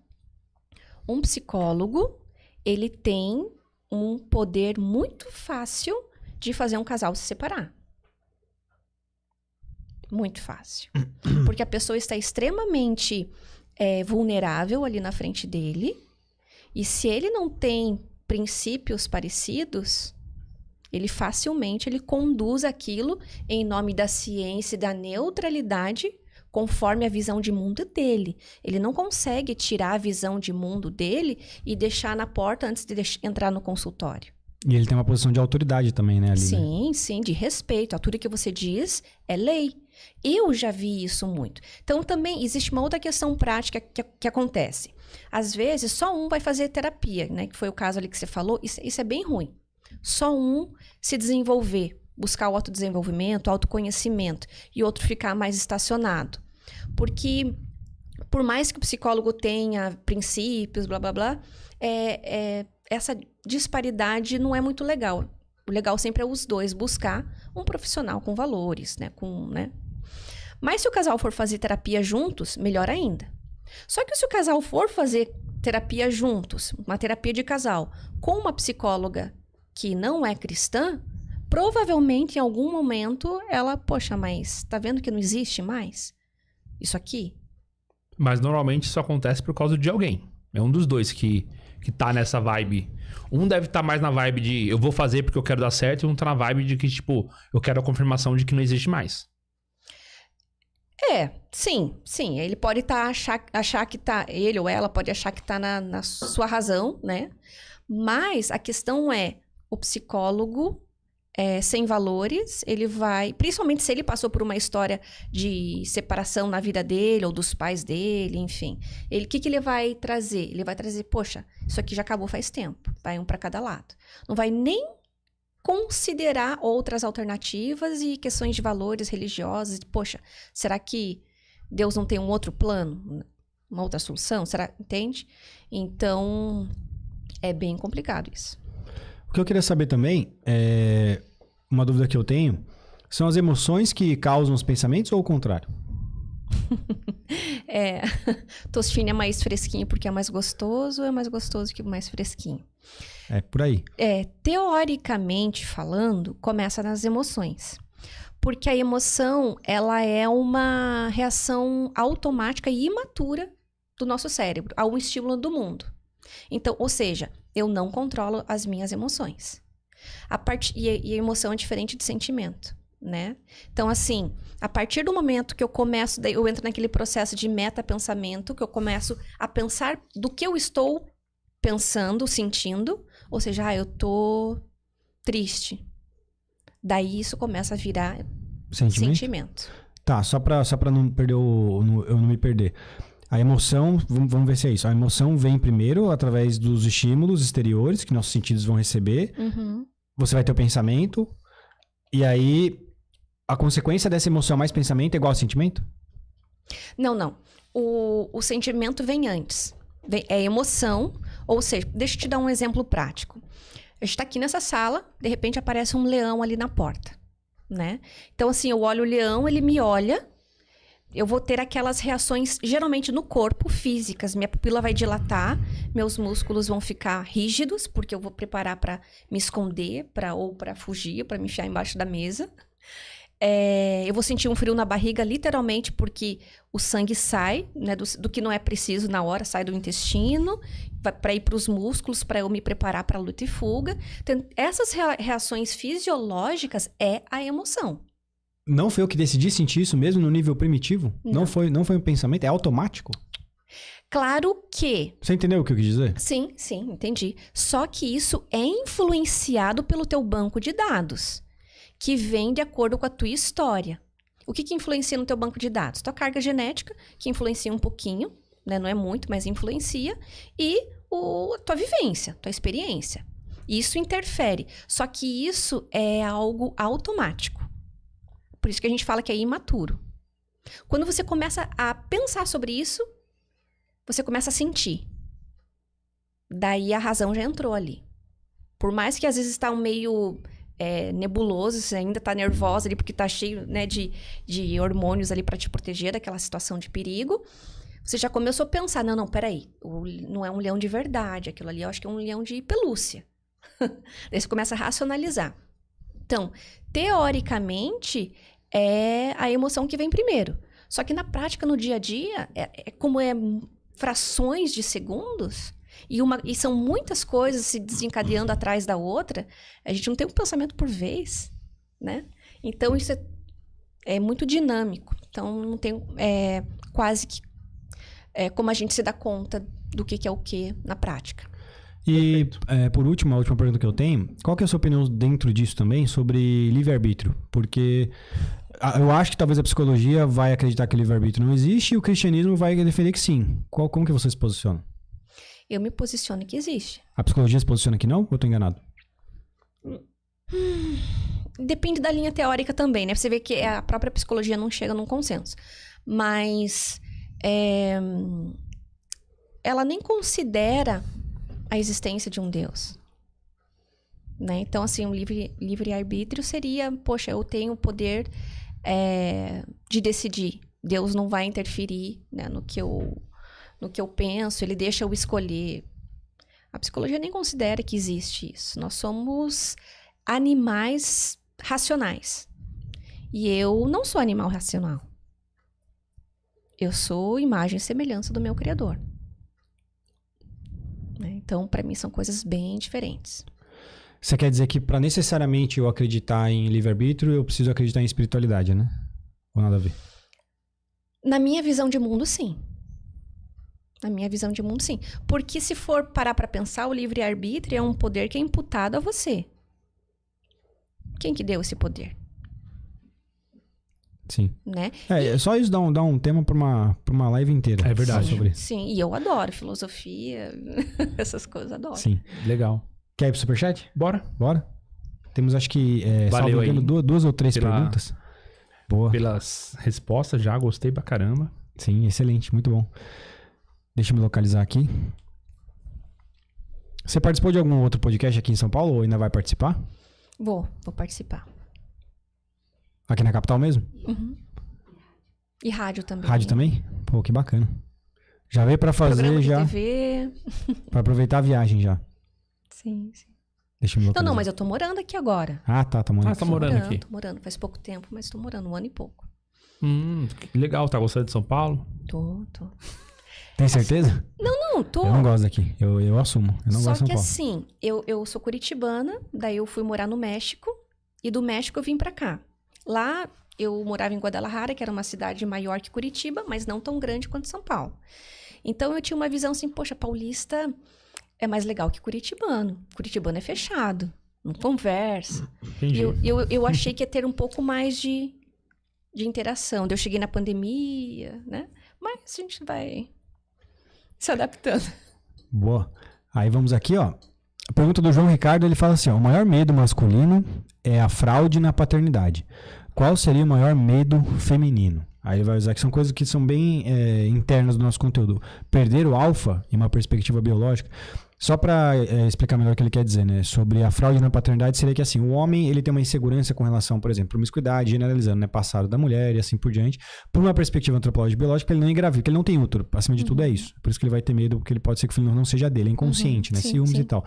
Um psicólogo, ele tem um poder muito fácil de fazer um casal se separar. Muito fácil. Porque a pessoa está extremamente vulnerável ali na frente dele. E se ele não tem princípios parecidos, ele facilmente conduz aquilo em nome da ciência e da neutralidade, conforme a visão de mundo dele. Ele não consegue tirar a visão de mundo dele e deixar na porta antes de entrar no consultório. E ele tem uma posição de autoridade também, né? Ali, sim, né? Sim, de respeito. Tudo que você diz é lei. Eu já vi isso muito. Então, também existe uma outra questão prática que acontece. Às vezes, só um vai fazer terapia, né? Que foi o caso ali que você falou. Isso é bem ruim. Só um se desenvolver, buscar o autodesenvolvimento, autoconhecimento, e outro ficar mais estacionado. Porque, por mais que o psicólogo tenha princípios, blá, blá, blá, essa disparidade não é muito legal. O legal sempre é os dois buscar um profissional com valores, né? Mas se o casal for fazer terapia juntos, melhor ainda. Só que se o casal for fazer terapia juntos, uma terapia de casal, com uma psicóloga que não é cristã, provavelmente em algum momento ela, poxa, mas tá vendo que não existe mais isso aqui? Mas normalmente isso acontece por causa de alguém. É um dos dois que tá nessa vibe. Um deve estar mais na vibe de eu vou fazer porque eu quero dar certo, e um tá na vibe de que, tipo, eu quero a confirmação de que não existe mais. Sim. Ele pode achar que tá... Ele ou ela pode achar que tá na sua razão, né? Mas a questão o psicólogo sem valores, ele vai... Principalmente se ele passou por uma história de separação na vida dele ou dos pais dele, enfim. O que ele vai trazer? Ele vai trazer, poxa, isso aqui já acabou faz tempo. Vai um para cada lado. Não vai nem considerar outras alternativas e questões de valores religiosos. Poxa, será que Deus não tem um outro plano? Uma outra solução? Será? Entende? Então, é bem complicado isso. O que eu queria saber também, uma dúvida que eu tenho, são as emoções que causam os pensamentos ou o contrário? Tostinho é mais fresquinho porque é mais gostoso, ou é mais gostoso que o mais fresquinho? É por aí. Teoricamente falando, começa nas emoções. Porque a emoção, ela é uma reação automática e imatura do nosso cérebro a um estímulo do mundo. Então, ou seja, eu não controlo as minhas emoções. E a emoção é diferente de sentimento, né? Então, assim, a partir do momento que eu começo, daí eu entro naquele processo de metapensamento, que eu começo a pensar do que eu estou pensando, sentindo, ou seja, eu tô triste. Daí isso começa a virar sentimento. Tá, só pra não perder eu não me perder. A emoção, vamos ver se é isso. A emoção vem primeiro através dos estímulos exteriores que nossos sentidos vão receber. Você vai ter o pensamento. E aí, a consequência dessa emoção mais pensamento é igual ao sentimento? Não. O sentimento vem antes. É emoção, ou seja, deixa eu te dar um exemplo prático. A gente tá aqui nessa sala, de repente aparece um leão ali na porta, né? Então, assim, eu olho o leão, ele me olha, eu vou ter aquelas reações, geralmente no corpo, físicas. Minha pupila vai dilatar, meus músculos vão ficar rígidos, porque eu vou preparar para me esconder, ou para fugir, para me enfiar embaixo da mesa. Eu vou sentir um frio na barriga, literalmente, porque o sangue sai, né, do que não é preciso na hora, sai do intestino, para ir para os músculos, para eu me preparar para luta e fuga. Então, essas reações fisiológicas é a emoção. Não foi eu que decidi sentir isso mesmo no nível primitivo? Não foi um pensamento? É automático? Claro que... Você entendeu o que eu quis dizer? Sim, entendi. Só que isso é influenciado pelo teu banco de dados, que vem de acordo com a tua história. O que influencia no teu banco de dados? Tua carga genética, que influencia um pouquinho, né? Não é muito, mas influencia. E a tua vivência, tua experiência. Isso interfere. Só que isso é algo automático. Por isso que a gente fala que é imaturo. Quando você começa a pensar sobre isso, você começa a sentir. Daí a razão já entrou ali. Por mais que às vezes está um meio nebuloso, você ainda está nervosa ali porque está cheio, né, de hormônios ali para te proteger daquela situação de perigo, você já começou a pensar, não, peraí, não é um leão de verdade, aquilo ali eu acho que é um leão de pelúcia. Daí você começa a racionalizar. Então, teoricamente, é a emoção que vem primeiro. Só que na prática, no dia a dia, como frações de segundos, e são muitas coisas se desencadeando atrás da outra, a gente não tem um pensamento por vez, né? Então, isso é muito dinâmico. Então, não tem quase que como a gente se dá conta do que é o que na prática. E, por último, a última pergunta que eu tenho, qual que é a sua opinião dentro disso também sobre livre-arbítrio? Porque eu acho que talvez a psicologia vai acreditar que o livre-arbítrio não existe e o cristianismo vai defender que sim. Como que você se posiciona? Eu me posiciono que existe. A psicologia se posiciona que não? Ou eu tô enganado? Depende da linha teórica também, né? Você vê que a própria psicologia não chega num consenso. Mas ela nem considera a existência de um Deus, né? Então, assim, um livre-arbítrio seria, poxa, eu tenho o poder de decidir. Deus não vai interferir, né, no que eu penso, ele deixa eu escolher. A psicologia nem considera que existe isso. Nós somos animais racionais. E eu não sou animal racional. Eu sou imagem e semelhança do meu Criador. Então, para mim, são coisas bem diferentes. Você quer dizer que para necessariamente eu acreditar em livre-arbítrio, eu preciso acreditar em espiritualidade, né? Ou nada a ver? Na minha visão de mundo, sim. Na minha visão de mundo, sim. Porque se for parar para pensar, o livre-arbítrio é um poder que é imputado a você. Quem que deu esse poder? Sim. Né? Só isso dá um tema para uma live inteira. É verdade. Sobre isso. Sim, e eu adoro filosofia, essas coisas, adoro. Sim. Legal. Quer ir pro superchat? Bora. Temos, acho que, Valeu aí. duas ou três perguntas. Boa. Pelas respostas já, gostei pra caramba. Sim, excelente, muito bom. Deixa eu me localizar aqui. Você participou de algum outro podcast aqui em São Paulo ou ainda vai participar? Vou participar. Aqui na capital mesmo? Uhum. E rádio também. Rádio também? Pô, que bacana. Já veio pra fazer Programa de já. TV. Pra aproveitar a viagem já. Sim. Deixa eu me localizar. Não, mas eu tô morando aqui agora. Ah, tá morando aqui. Tá morando aqui. Tô morando, faz pouco tempo, mas tô morando 1 ano e pouco. Que legal, tá gostando de São Paulo? Tô. Tem certeza? Não, tô. Eu não gosto daqui, eu assumo. Eu não gosto de São Só que Paulo. assim, eu sou curitibana, daí eu fui morar no México, e do México eu vim pra cá. Lá, eu morava em Guadalajara, que era uma cidade maior que Curitiba, mas não tão grande quanto São Paulo. Então, eu tinha uma visão assim, poxa, paulista é mais legal que curitibano. Curitibano é fechado, não conversa. Entendi. Eu achei que ia ter um pouco mais de interação. Daí eu cheguei na pandemia, né? Mas a gente vai se adaptando. Boa. Aí vamos aqui, ó. A pergunta do João Ricardo, ele fala assim, ó, o maior medo masculino é a fraude na paternidade. Qual seria o maior medo feminino? Aí ele vai usar que são coisas que são bem internas do nosso conteúdo. Perder o alfa em uma perspectiva biológica. Só para explicar melhor o que ele quer dizer, né? Sobre a fraude na paternidade, seria que assim, o homem ele tem uma insegurança com relação, por exemplo, promiscuidade, generalizando, né? Passado da mulher e assim por diante. Por uma perspectiva antropológica biológica, ele não engravida, porque ele não tem útero. Acima de tudo é isso. Por isso que ele vai ter medo, porque ele pode ser que o filho não seja dele, é inconsciente, né? Sim, Ciúmes sim. e tal.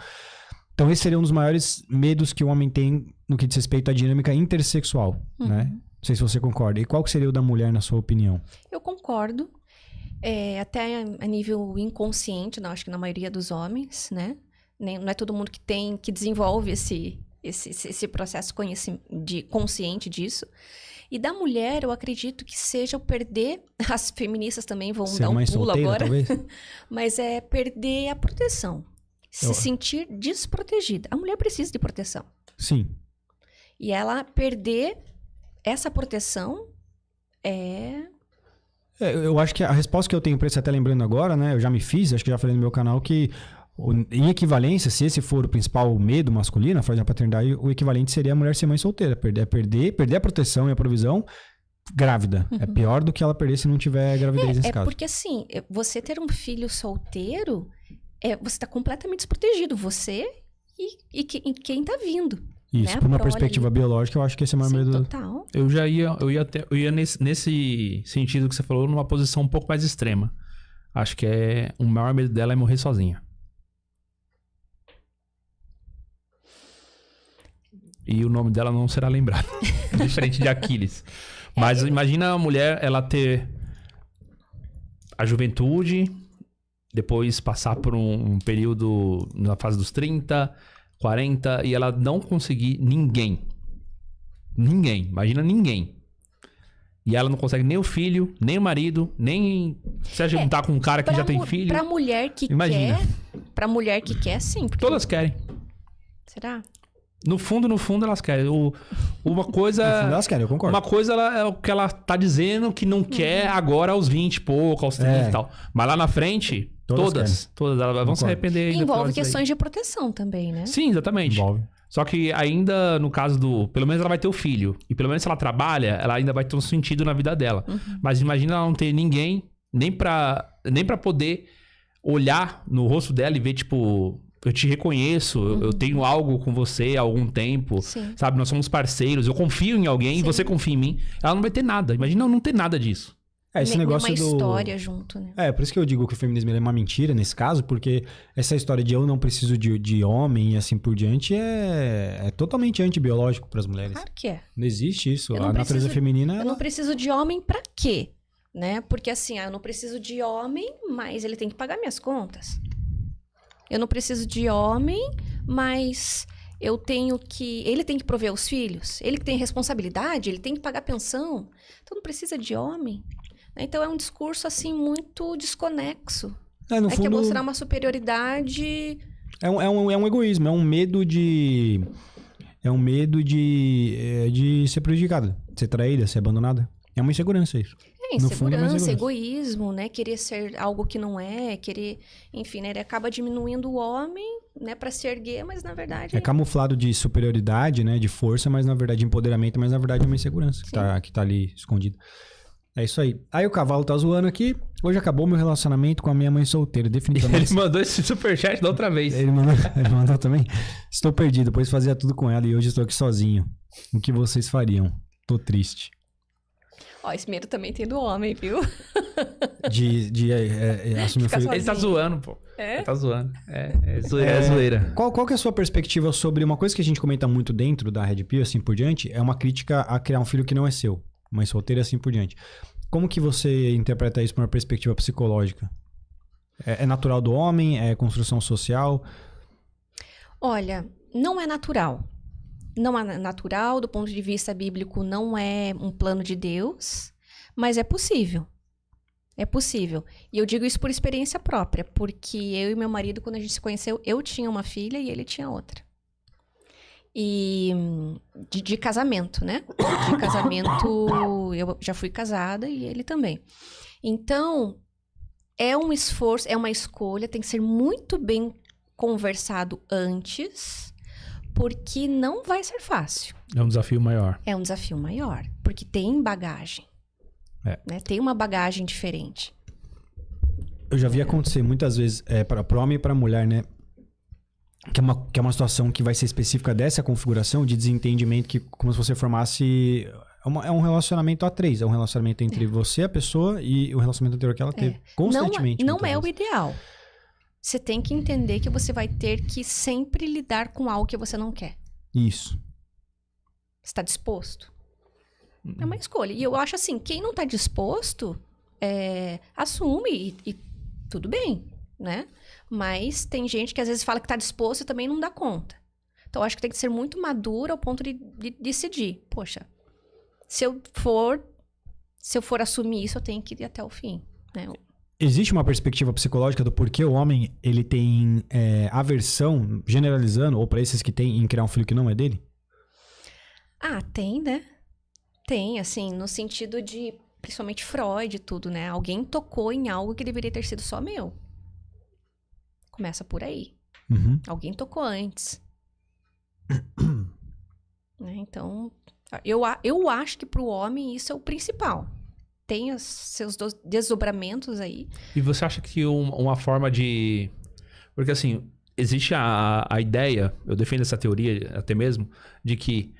Então esse seria um dos maiores medos que o homem tem no que diz respeito à dinâmica intersexual, né? Não sei se você concorda. E qual que seria o da mulher, na sua opinião? Eu concordo. Até a nível inconsciente, acho que na maioria dos homens, né? Não é todo mundo que desenvolve esse processo consciente disso. E da mulher, eu acredito que seja o perder... As feministas também vão dar um pulo solteira, agora. talvez? Mas é perder a proteção. Se sentir desprotegida. A mulher precisa de proteção. Sim. E ela perder essa proteção eu acho que a resposta que eu tenho para isso, até lembrando agora, né? Eu já me fiz, acho que já falei no meu canal, que em equivalência, se esse for o principal medo masculino, a fraude da paternidade, o equivalente seria a mulher ser mãe solteira. Perder a proteção e a provisão grávida. É pior do que ela perder se não tiver gravidez nesse caso. Porque assim, você ter um filho solteiro, você está completamente desprotegido. Você e quem está vindo. Isso, né? por uma perspectiva biológica, eu acho que esse é o maior medo. Total. Eu ia nesse sentido que você falou, numa posição um pouco mais extrema. Acho que o maior medo dela é morrer sozinha. E o nome dela não será lembrado. Diferente de Aquiles. Mas imagina a mulher, ela ter a juventude, depois passar por um período na fase dos 30, 40, e ela não conseguir ninguém. Ninguém. Imagina ninguém. E ela não consegue nem o filho, nem o marido, nem se juntar com um cara que já tem filho. Pra mulher que Imagina. quer... Pra mulher que quer, sim. Porque... Todas querem. Será? No fundo, elas querem. Uma coisa... No fundo elas querem, eu concordo. Uma coisa é o que ela tá dizendo que não quer agora aos 20 e pouco, aos 30 e tal. Mas lá na frente, todas elas vão se arrepender. Envolve questões de proteção também, né? Sim, exatamente. Envolve. Só que ainda no caso pelo menos ela vai ter o filho. E pelo menos se ela trabalha, ela ainda vai ter um sentido na vida dela. Mas imagina ela não ter ninguém, nem pra poder olhar no rosto dela e ver, tipo... Eu te reconheço, eu tenho algo com você há algum tempo, sabe? Nós somos parceiros, eu confio em alguém e você confia em mim. Ela não vai ter nada. Imagina não ter nada disso. Esse negócio uma história junto, né? Por isso que eu digo que o feminismo é uma mentira nesse caso, porque essa história de eu não preciso de homem e assim por diante é totalmente antibiológico para as mulheres. Claro que é. Não existe isso. A natureza feminina... Eu não preciso de homem pra quê? Né? Porque assim, eu não preciso de homem, mas ele tem que pagar minhas contas. Eu não preciso de homem, mas ele tem que prover os filhos. Ele que tem responsabilidade, ele tem que pagar pensão. Então não precisa de homem. Então é um discurso assim muito desconexo. No fundo, quer mostrar uma superioridade. É um egoísmo, é um medo de... É um medo de ser prejudicada, de ser traída, ser abandonada. É uma insegurança isso. Insegurança, egoísmo, né? Querer ser algo que não é, querer... Enfim, né? Ele acaba diminuindo o homem, né? Pra se erguer, mas na verdade... É camuflado de superioridade, né? De força, mas na verdade de empoderamento, mas na verdade é uma insegurança que tá ali escondida. É isso aí. Aí o cavalo tá zoando aqui. Hoje acabou meu relacionamento com a minha mãe solteira, definitivamente. Ele mandou esse superchat da outra vez. Ele mandou também. Estou perdido, pois fazia tudo com ela e hoje estou aqui sozinho. O que vocês fariam? Tô triste. Esse medo também tem do homem, viu? De assumir o filho. Ele tá zoando, pô. Ele tá zoando. É zoeira. Qual que é a sua perspectiva sobre uma coisa que a gente comenta muito dentro da Red Pill, assim por diante, é uma crítica a criar um filho que não é seu. Mãe solteira, assim por diante. Como que você interpreta isso por uma perspectiva psicológica? É natural do homem? É construção social? Olha, não é natural. Não é natural, do ponto de vista bíblico, não é um plano de Deus, mas é possível. É possível. E eu digo isso por experiência própria, porque eu e meu marido, quando a gente se conheceu, eu tinha uma filha e ele tinha outra. E de casamento, né? De casamento, eu já fui casada e ele também. Então, É um esforço, é uma escolha, tem que ser muito bem conversado antes, porque não vai ser fácil. É um desafio maior. É um desafio maior, porque tem bagagem. Né? Tem uma bagagem diferente. Eu já vi acontecer muitas vezes para o homem e para a mulher, né? Que é uma situação que vai ser específica dessa configuração de desentendimento, que como se você formasse... É um relacionamento a três. É um relacionamento entre você, a pessoa, e o relacionamento anterior que ela teve. Constantemente. Não é o ideal. Você tem que entender que você vai ter que sempre lidar com algo que você não quer. Isso. Está disposto? É uma escolha. E eu acho assim, quem não está disposto, assume e tudo bem, né? Mas tem gente que às vezes fala que está disposto e também não dá conta. Então, eu acho que tem que ser muito madura ao ponto de decidir. Poxa, se eu for assumir isso, eu tenho que ir até o fim, né? Existe uma perspectiva psicológica do porquê o homem ele tem aversão, generalizando, ou para esses que tem, em criar um filho que não é dele? Ah, tem, né? Tem, assim, no sentido de, principalmente Freud e tudo, né? Alguém tocou em algo que deveria ter sido só meu. Começa por aí. Uhum. Alguém tocou antes. Né? Então, eu acho que pro homem isso é o principal. Tem os seus desdobramentos aí. E você acha que uma forma de... Porque assim, existe a ideia, eu defendo essa teoria até mesmo, de que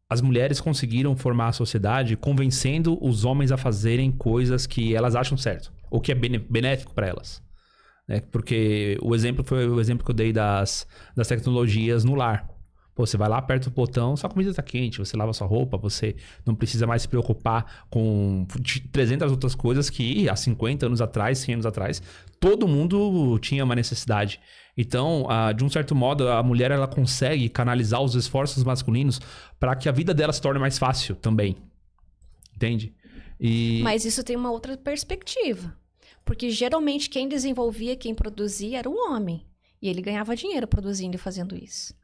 as mulheres conseguiram formar a sociedade convencendo os homens a fazerem coisas que elas acham certo, ou que é benéfico para elas. Né? Porque o exemplo foi o exemplo que eu dei das tecnologias no lar. Pô, você vai lá, aperta o botão, sua comida tá quente, você lava sua roupa, você não precisa mais se preocupar com 300 outras coisas que há 50 anos atrás, 100 anos atrás, todo mundo tinha uma necessidade. Então, de um certo modo, a mulher ela consegue canalizar os esforços masculinos para que a vida dela se torne mais fácil também. Entende? Mas isso tem uma outra perspectiva. Porque geralmente quem desenvolvia, quem produzia era o homem. E ele ganhava dinheiro produzindo e fazendo isso.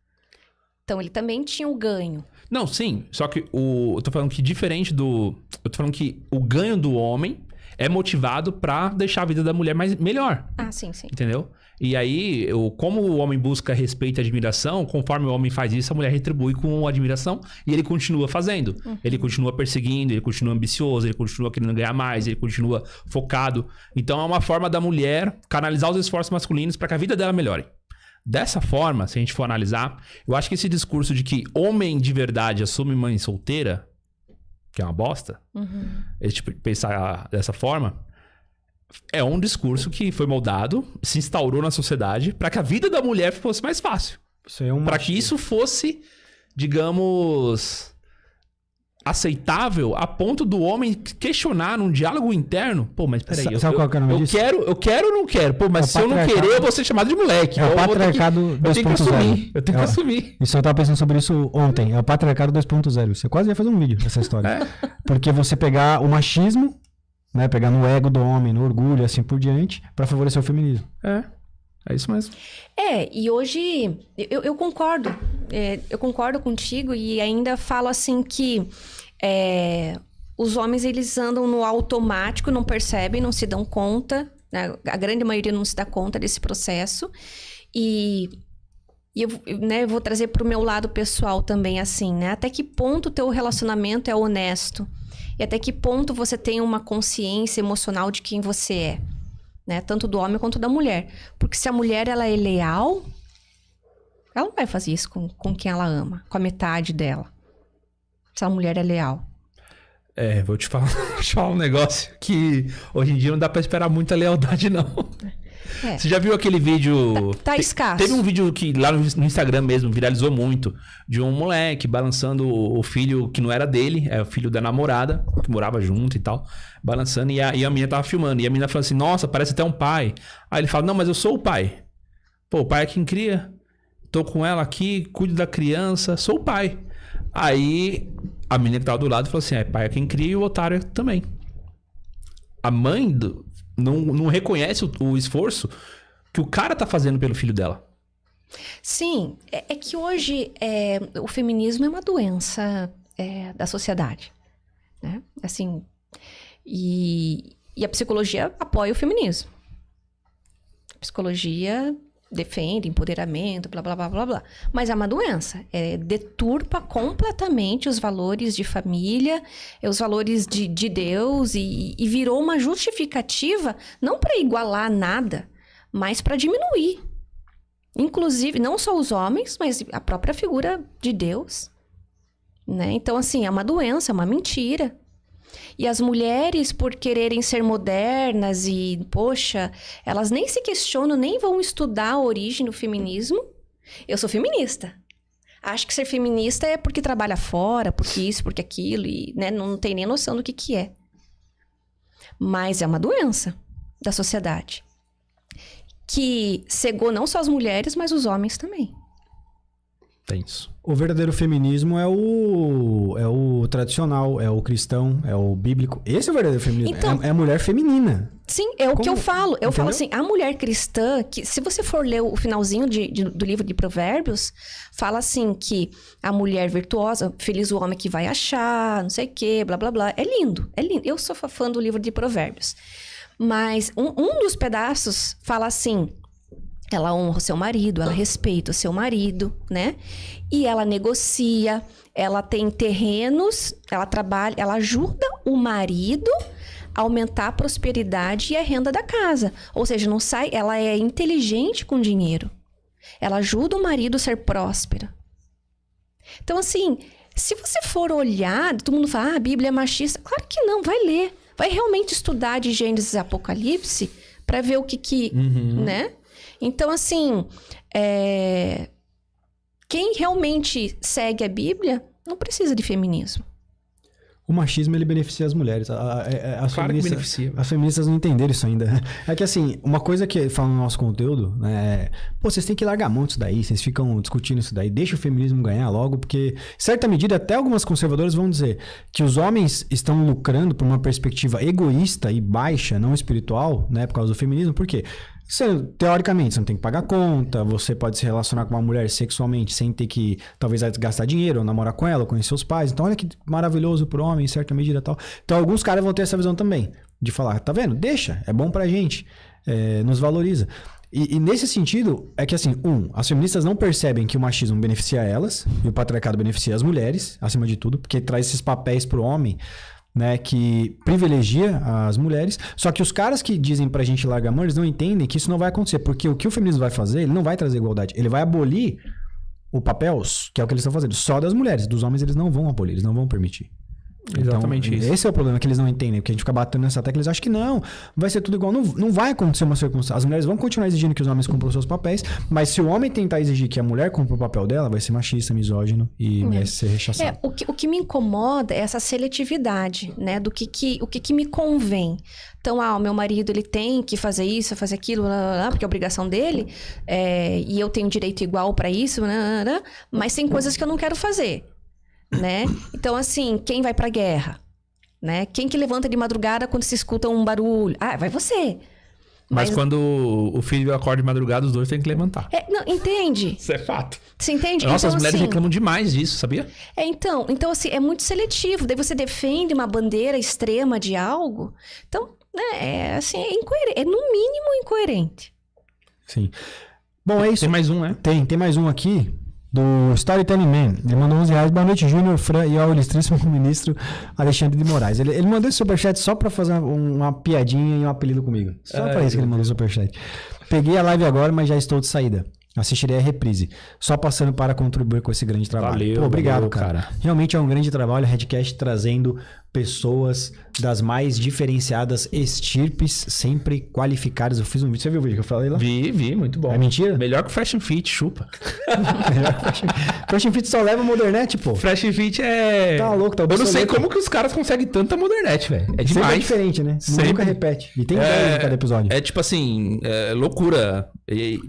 Então, ele também tinha o ganho. Não, sim. Só que eu tô falando que diferente do... Eu tô falando que o ganho do homem é motivado pra deixar a vida da mulher melhor. Ah, sim, sim. Entendeu? E aí, como o homem busca respeito e admiração, conforme o homem faz isso, a mulher retribui com admiração e ele continua fazendo. Uhum. Ele continua perseguindo, ele continua ambicioso, ele continua querendo ganhar mais, ele continua focado. Então, é uma forma da mulher canalizar os esforços masculinos pra que a vida dela melhore. Dessa forma, se a gente for analisar, eu acho que esse discurso de que homem de verdade assume mãe solteira, que é uma bosta, esse tipo de pensar dessa forma, é um discurso que foi moldado, se instaurou na sociedade para que a vida da mulher fosse mais fácil. Para que isso fosse, digamos, aceitável a ponto do homem questionar num diálogo interno. Pô, mas peraí, sabe qual que é o nome disso? Eu quero ou não quero? Pô, mas se eu não querer, eu vou ser chamado de moleque. É o patriarcado 2.0. Eu tenho que assumir. Isso eu tava pensando sobre isso ontem. É o patriarcado 2.0. Você quase ia fazer um vídeo dessa história. Porque você pegar o machismo, né, pegar no ego do homem, no orgulho, assim por diante, pra favorecer o feminismo. É isso mesmo. E hoje eu concordo. Eu concordo contigo e ainda falo assim que os homens eles andam no automático, não percebem, não se dão conta, né? A grande maioria não se dá conta desse processo. E eu vou trazer pro meu lado pessoal também, assim, né? Até que ponto o teu relacionamento é honesto? E até que ponto você tem uma consciência emocional de quem você é? Né? Tanto do homem quanto da mulher. Porque se a mulher ela é leal, ela não vai fazer isso com quem ela ama, com a metade dela. Se a mulher é leal. Vou te falar um negócio que hoje em dia não dá pra esperar muita lealdade, não. Você já viu aquele vídeo... Tá escasso. Teve um vídeo que lá no Instagram mesmo viralizou muito, de um moleque balançando o filho que não era dele, é o filho da namorada, que morava junto e tal, balançando, e a menina tava filmando. E a menina falou assim, nossa, parece até um pai. Aí ele fala, não, mas eu sou o pai. Pô, o pai é quem cria. Tô com ela aqui, cuido da criança, sou o pai. Aí a menina que tava do lado falou assim, pai é quem cria e o otário também. A mãe não reconhece o esforço que o cara tá fazendo pelo filho dela. Sim, é que hoje o feminismo é uma doença da sociedade, né? Assim, e E a psicologia apoia o feminismo. A psicologia defende empoderamento, blá, blá, blá, blá, blá. Mas é uma doença. Deturpa completamente os valores de família, os valores de Deus e virou uma justificativa não para igualar nada, mas para diminuir. Inclusive, não só os homens, mas a própria figura de Deus. Né? Então, assim, é uma doença, é uma mentira. E as mulheres, por quererem ser modernas e, poxa, elas nem se questionam, nem vão estudar a origem do feminismo. Eu sou feminista. Acho que ser feminista é porque trabalha fora, porque isso, porque aquilo, e né, não tem nem noção do que é. Mas é uma doença da sociedade. Que cegou não só as mulheres, mas os homens também. Tem isso. O verdadeiro feminismo é o tradicional, é o cristão, é o bíblico. Esse é o verdadeiro feminismo. Então, é a mulher feminina. Sim, é o que eu falo. Eu Entendeu? falo assim, a mulher cristã, que se você for ler o finalzinho do livro de Provérbios, fala assim que a mulher virtuosa, feliz o homem que vai achar, não sei o quê, blá, blá, blá. É lindo, é lindo. Eu sou fã do livro de Provérbios. Mas um dos pedaços fala assim... Ela honra o seu marido, ela respeita o seu marido, né? E ela negocia, ela tem terrenos, ela trabalha, ela ajuda o marido a aumentar a prosperidade e a renda da casa. Ou seja, não sai, ela é inteligente com dinheiro. Ela ajuda o marido a ser próspera. Então, assim, se você for olhar, todo mundo fala, a Bíblia é machista. Claro que não, vai ler. Vai realmente estudar de Gênesis e Apocalipse para ver o que né? Então, assim, quem realmente segue a Bíblia não precisa de feminismo. O machismo, ele beneficia as mulheres. Claro que beneficia. As feministas não entenderam isso ainda. É que, assim, uma coisa que fala no nosso conteúdo, né, vocês têm que largar a mão disso daí, vocês ficam discutindo isso daí, deixa o feminismo ganhar logo, porque, em certa medida, até algumas conservadoras vão dizer que os homens estão lucrando por uma perspectiva egoísta e baixa, não espiritual, né, por causa do feminismo. Por quê? Teoricamente, você não tem que pagar conta, você pode se relacionar com uma mulher sexualmente sem ter que, talvez, gastar dinheiro, ou namorar com ela, ou conhecer os pais. Então, olha que maravilhoso pro homem, em certa medida e tal. Então, alguns caras vão ter essa visão também, de falar, tá vendo? Deixa, é bom pra gente, nos valoriza. E nesse sentido, é que assim, as feministas não percebem que o machismo beneficia elas, e o patriarcado beneficia as mulheres, acima de tudo, porque traz esses papéis pro homem, né, que privilegia as mulheres. Só que os caras que dizem pra gente largar a mão, eles não entendem que isso não vai acontecer. Porque o que o feminismo vai fazer, ele não vai trazer igualdade. Ele vai abolir o papel, que é o que eles estão fazendo, só das mulheres. Dos homens eles não vão abolir, eles não vão permitir. Exatamente então, isso. Esse é o problema que eles não entendem, porque a gente fica batendo nessa tecla, eles acham que não, vai ser tudo igual. Não vai acontecer uma circunstância. As mulheres vão continuar exigindo que os homens cumpram os seus papéis, mas se o homem tentar exigir que a mulher cumpra o papel dela, vai ser machista, misógino e vai ser rechaçado. O que me incomoda é essa seletividade, né? Do que me convém. Então, o meu marido, ele tem que fazer isso, fazer aquilo, porque é obrigação dele, e eu tenho direito igual para isso, mas tem coisas que eu não quero fazer. Né? Então, assim, quem vai pra guerra? Né? Quem que levanta de madrugada quando se escuta um barulho? Ah, vai você. Mas quando o filho acorda de madrugada, os dois têm que levantar. Não, entende? Isso é fato. Você entende? Nossa, então, as mulheres assim, reclamam demais disso, sabia? Então, assim, é muito seletivo. Daí você defende uma bandeira extrema de algo. Então, né, assim, é incoerente. É no mínimo incoerente. Sim. Bom, é isso. Tem mais um, né? Tem mais um aqui. Do Storytelling Man. Ele mandou R$11. Boa noite, Júnior, Fran e ao ilustríssimo ministro Alexandre de Moraes. Ele mandou esse superchat só pra fazer uma piadinha e um apelido comigo. Só pra isso que ele mandou o superchat. Peguei a live agora, mas já estou de saída. Assistirei a reprise. Só passando para contribuir com esse grande trabalho. Valeu, obrigado, valeu, cara. Realmente é um grande trabalho. A Redcast trazendo pessoas das mais diferenciadas estirpes, sempre qualificadas. Eu fiz um vídeo. Você viu o vídeo que eu falei lá? Vi, muito bom. É mentira? Melhor que o Fresh and Fit, chupa. Fresh and Fit só leva modernete, pô. Fresh and Fit é... Tá louco, tá Eu não sei obsoleto. como que os caras conseguem tanta modernete, velho. É Sempre demais. é diferente, né? Sempre. Nunca repete. E tem 10 em cada episódio. É tipo assim, loucura.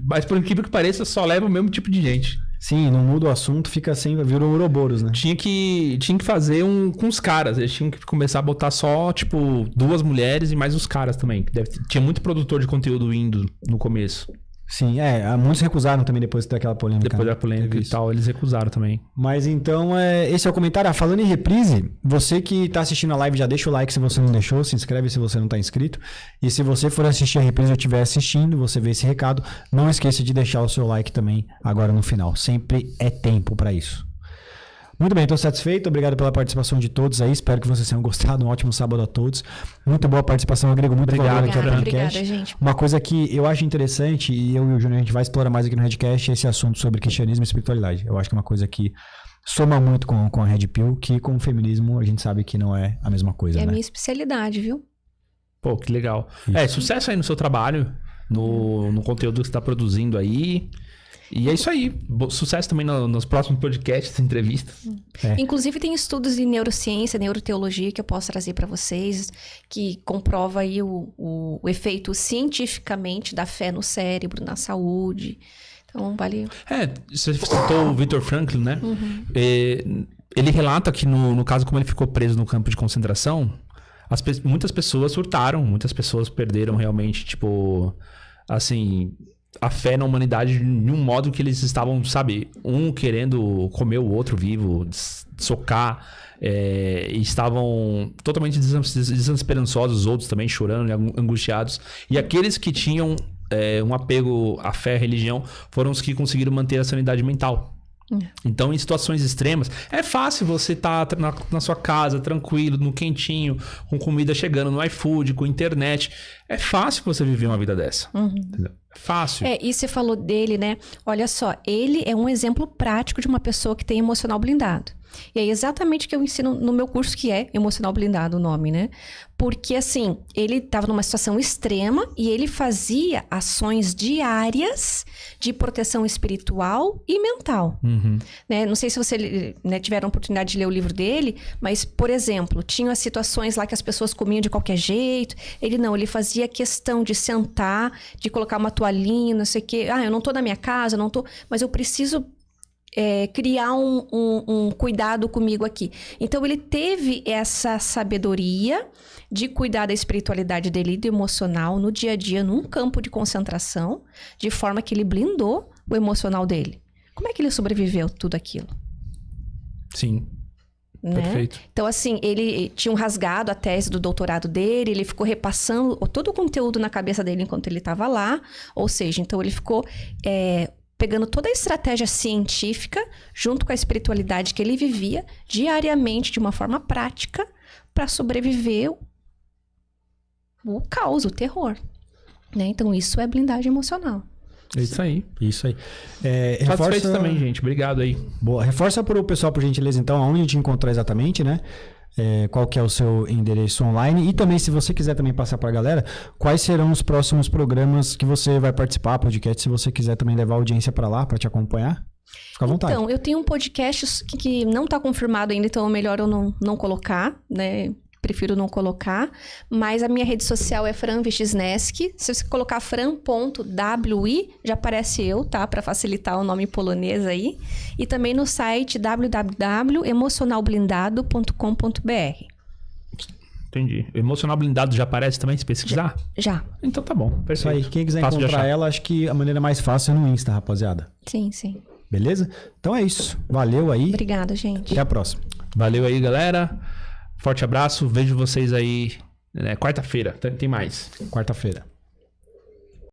Mas por incrível que pareça, só leva o mesmo tipo de gente. Sim, não muda o assunto, fica sem, virou Ouroboros, né? Tinha que fazer com os caras. Eles tinham que começar a botar só, tipo, 2 mulheres e mais os caras também. Tinha muito produtor de conteúdo indo no começo. Sim, muitos recusaram também depois daquela polêmica. Depois da polêmica e tal, eles recusaram também. Mas então, esse é o comentário. Falando em reprise, você que tá assistindo a live, já deixa o like se você não deixou, se inscreve se você não tá inscrito. E se você for assistir a reprise ou estiver assistindo, você vê esse recado, não esqueça de deixar o seu like também agora no final. Sempre é tempo para isso. Muito bem, estou satisfeito. Obrigado pela participação de todos aí. Espero que vocês tenham gostado. Um ótimo sábado a todos. Muito boa participação. Eu agrego muito valor aqui ao podcast. Obrigada, gente. Uma coisa que eu acho interessante, e eu e o Júnior, a gente vai explorar mais aqui no Redcast, é esse assunto sobre cristianismo e espiritualidade. Eu acho que é uma coisa que soma muito com a Red Pill, que com o feminismo a gente sabe que não é a mesma coisa, É né? a minha especialidade, viu? Pô, que legal. Isso. Sucesso aí no seu trabalho, no conteúdo que você está produzindo aí. E é isso aí. Sucesso também nos próximos podcasts, entrevistas. Inclusive tem estudos de neurociência, neuroteologia que eu posso trazer para vocês, que comprova aí o efeito cientificamente da fé no cérebro, na saúde. Então, vale... Você citou o Viktor Frankl, né? Uhum. Ele relata que no caso, como ele ficou preso no campo de concentração, muitas pessoas surtaram, muitas pessoas perderam realmente, tipo, assim... a fé na humanidade de um modo que eles estavam, sabe, um querendo comer o outro vivo, socar, e estavam totalmente desesperançosos, os outros também chorando, angustiados. E aqueles que tinham um apego à fé, à religião, foram os que conseguiram manter a sanidade mental. Então, em situações extremas, é fácil você estar na sua casa, tranquilo, no quentinho, com comida chegando no iFood, com internet. É fácil você viver uma vida dessa. Entendeu? É fácil. E você falou dele, né? Olha só, ele é um exemplo prático de uma pessoa que tem emocional blindado. E é exatamente o que eu ensino no meu curso, que é emocional blindado o nome, né? Porque, assim, ele estava numa situação extrema e ele fazia ações diárias de proteção espiritual e mental. Né? Não sei se você tiveram a oportunidade de ler o livro dele, mas, por exemplo, tinha as situações lá que as pessoas comiam de qualquer jeito. Ele fazia questão de sentar, de colocar uma toalhinha, não sei o quê. Eu não tô na minha casa, não tô... Mas eu preciso... criar um cuidado comigo aqui. Então, ele teve essa sabedoria de cuidar da espiritualidade dele e do emocional no dia a dia, num campo de concentração, de forma que ele blindou o emocional dele. Como é que ele sobreviveu tudo aquilo? Sim. Né? Perfeito. Então, assim, ele tinha rasgado a tese do doutorado dele, ele ficou repassando todo o conteúdo na cabeça dele enquanto ele estava lá. Ou seja, então ele ficou... pegando toda a estratégia científica, junto com a espiritualidade que ele vivia, diariamente, de uma forma prática, para sobreviver o caos, o terror. Né? Então, isso é blindagem emocional. É isso aí. Isso aí. Satisfeito também, gente. Obrigado aí. Boa. Reforça para o pessoal, por gentileza, então, aonde te encontrar exatamente, né? Qual que é o seu endereço online e também, se você quiser também passar para a galera, quais serão os próximos programas que você vai participar, podcast, se você quiser também levar a audiência para lá, para te acompanhar, fica à vontade. Então, eu tenho um podcast que não está confirmado ainda, então é melhor eu não colocar, né? Prefiro não colocar, mas a minha rede social é Fran Wisniewski. Se você colocar fran.wi, já aparece eu, tá? Para facilitar o nome polonês aí. E também no site www.emocionalblindado.com.br. Entendi. O Emocional Blindado já aparece também, se pesquisar? Já. Então tá bom. Perfeito. Isso aí. Quem quiser Fácil de encontrar achar. ela, acho que a maneira mais fácil é no Insta, rapaziada. Sim, sim. Beleza? Então é isso. Valeu aí. Obrigada, gente. Até a próxima. Valeu aí, galera. Forte abraço. Vejo vocês aí quarta-feira. Tem mais. Quarta-feira.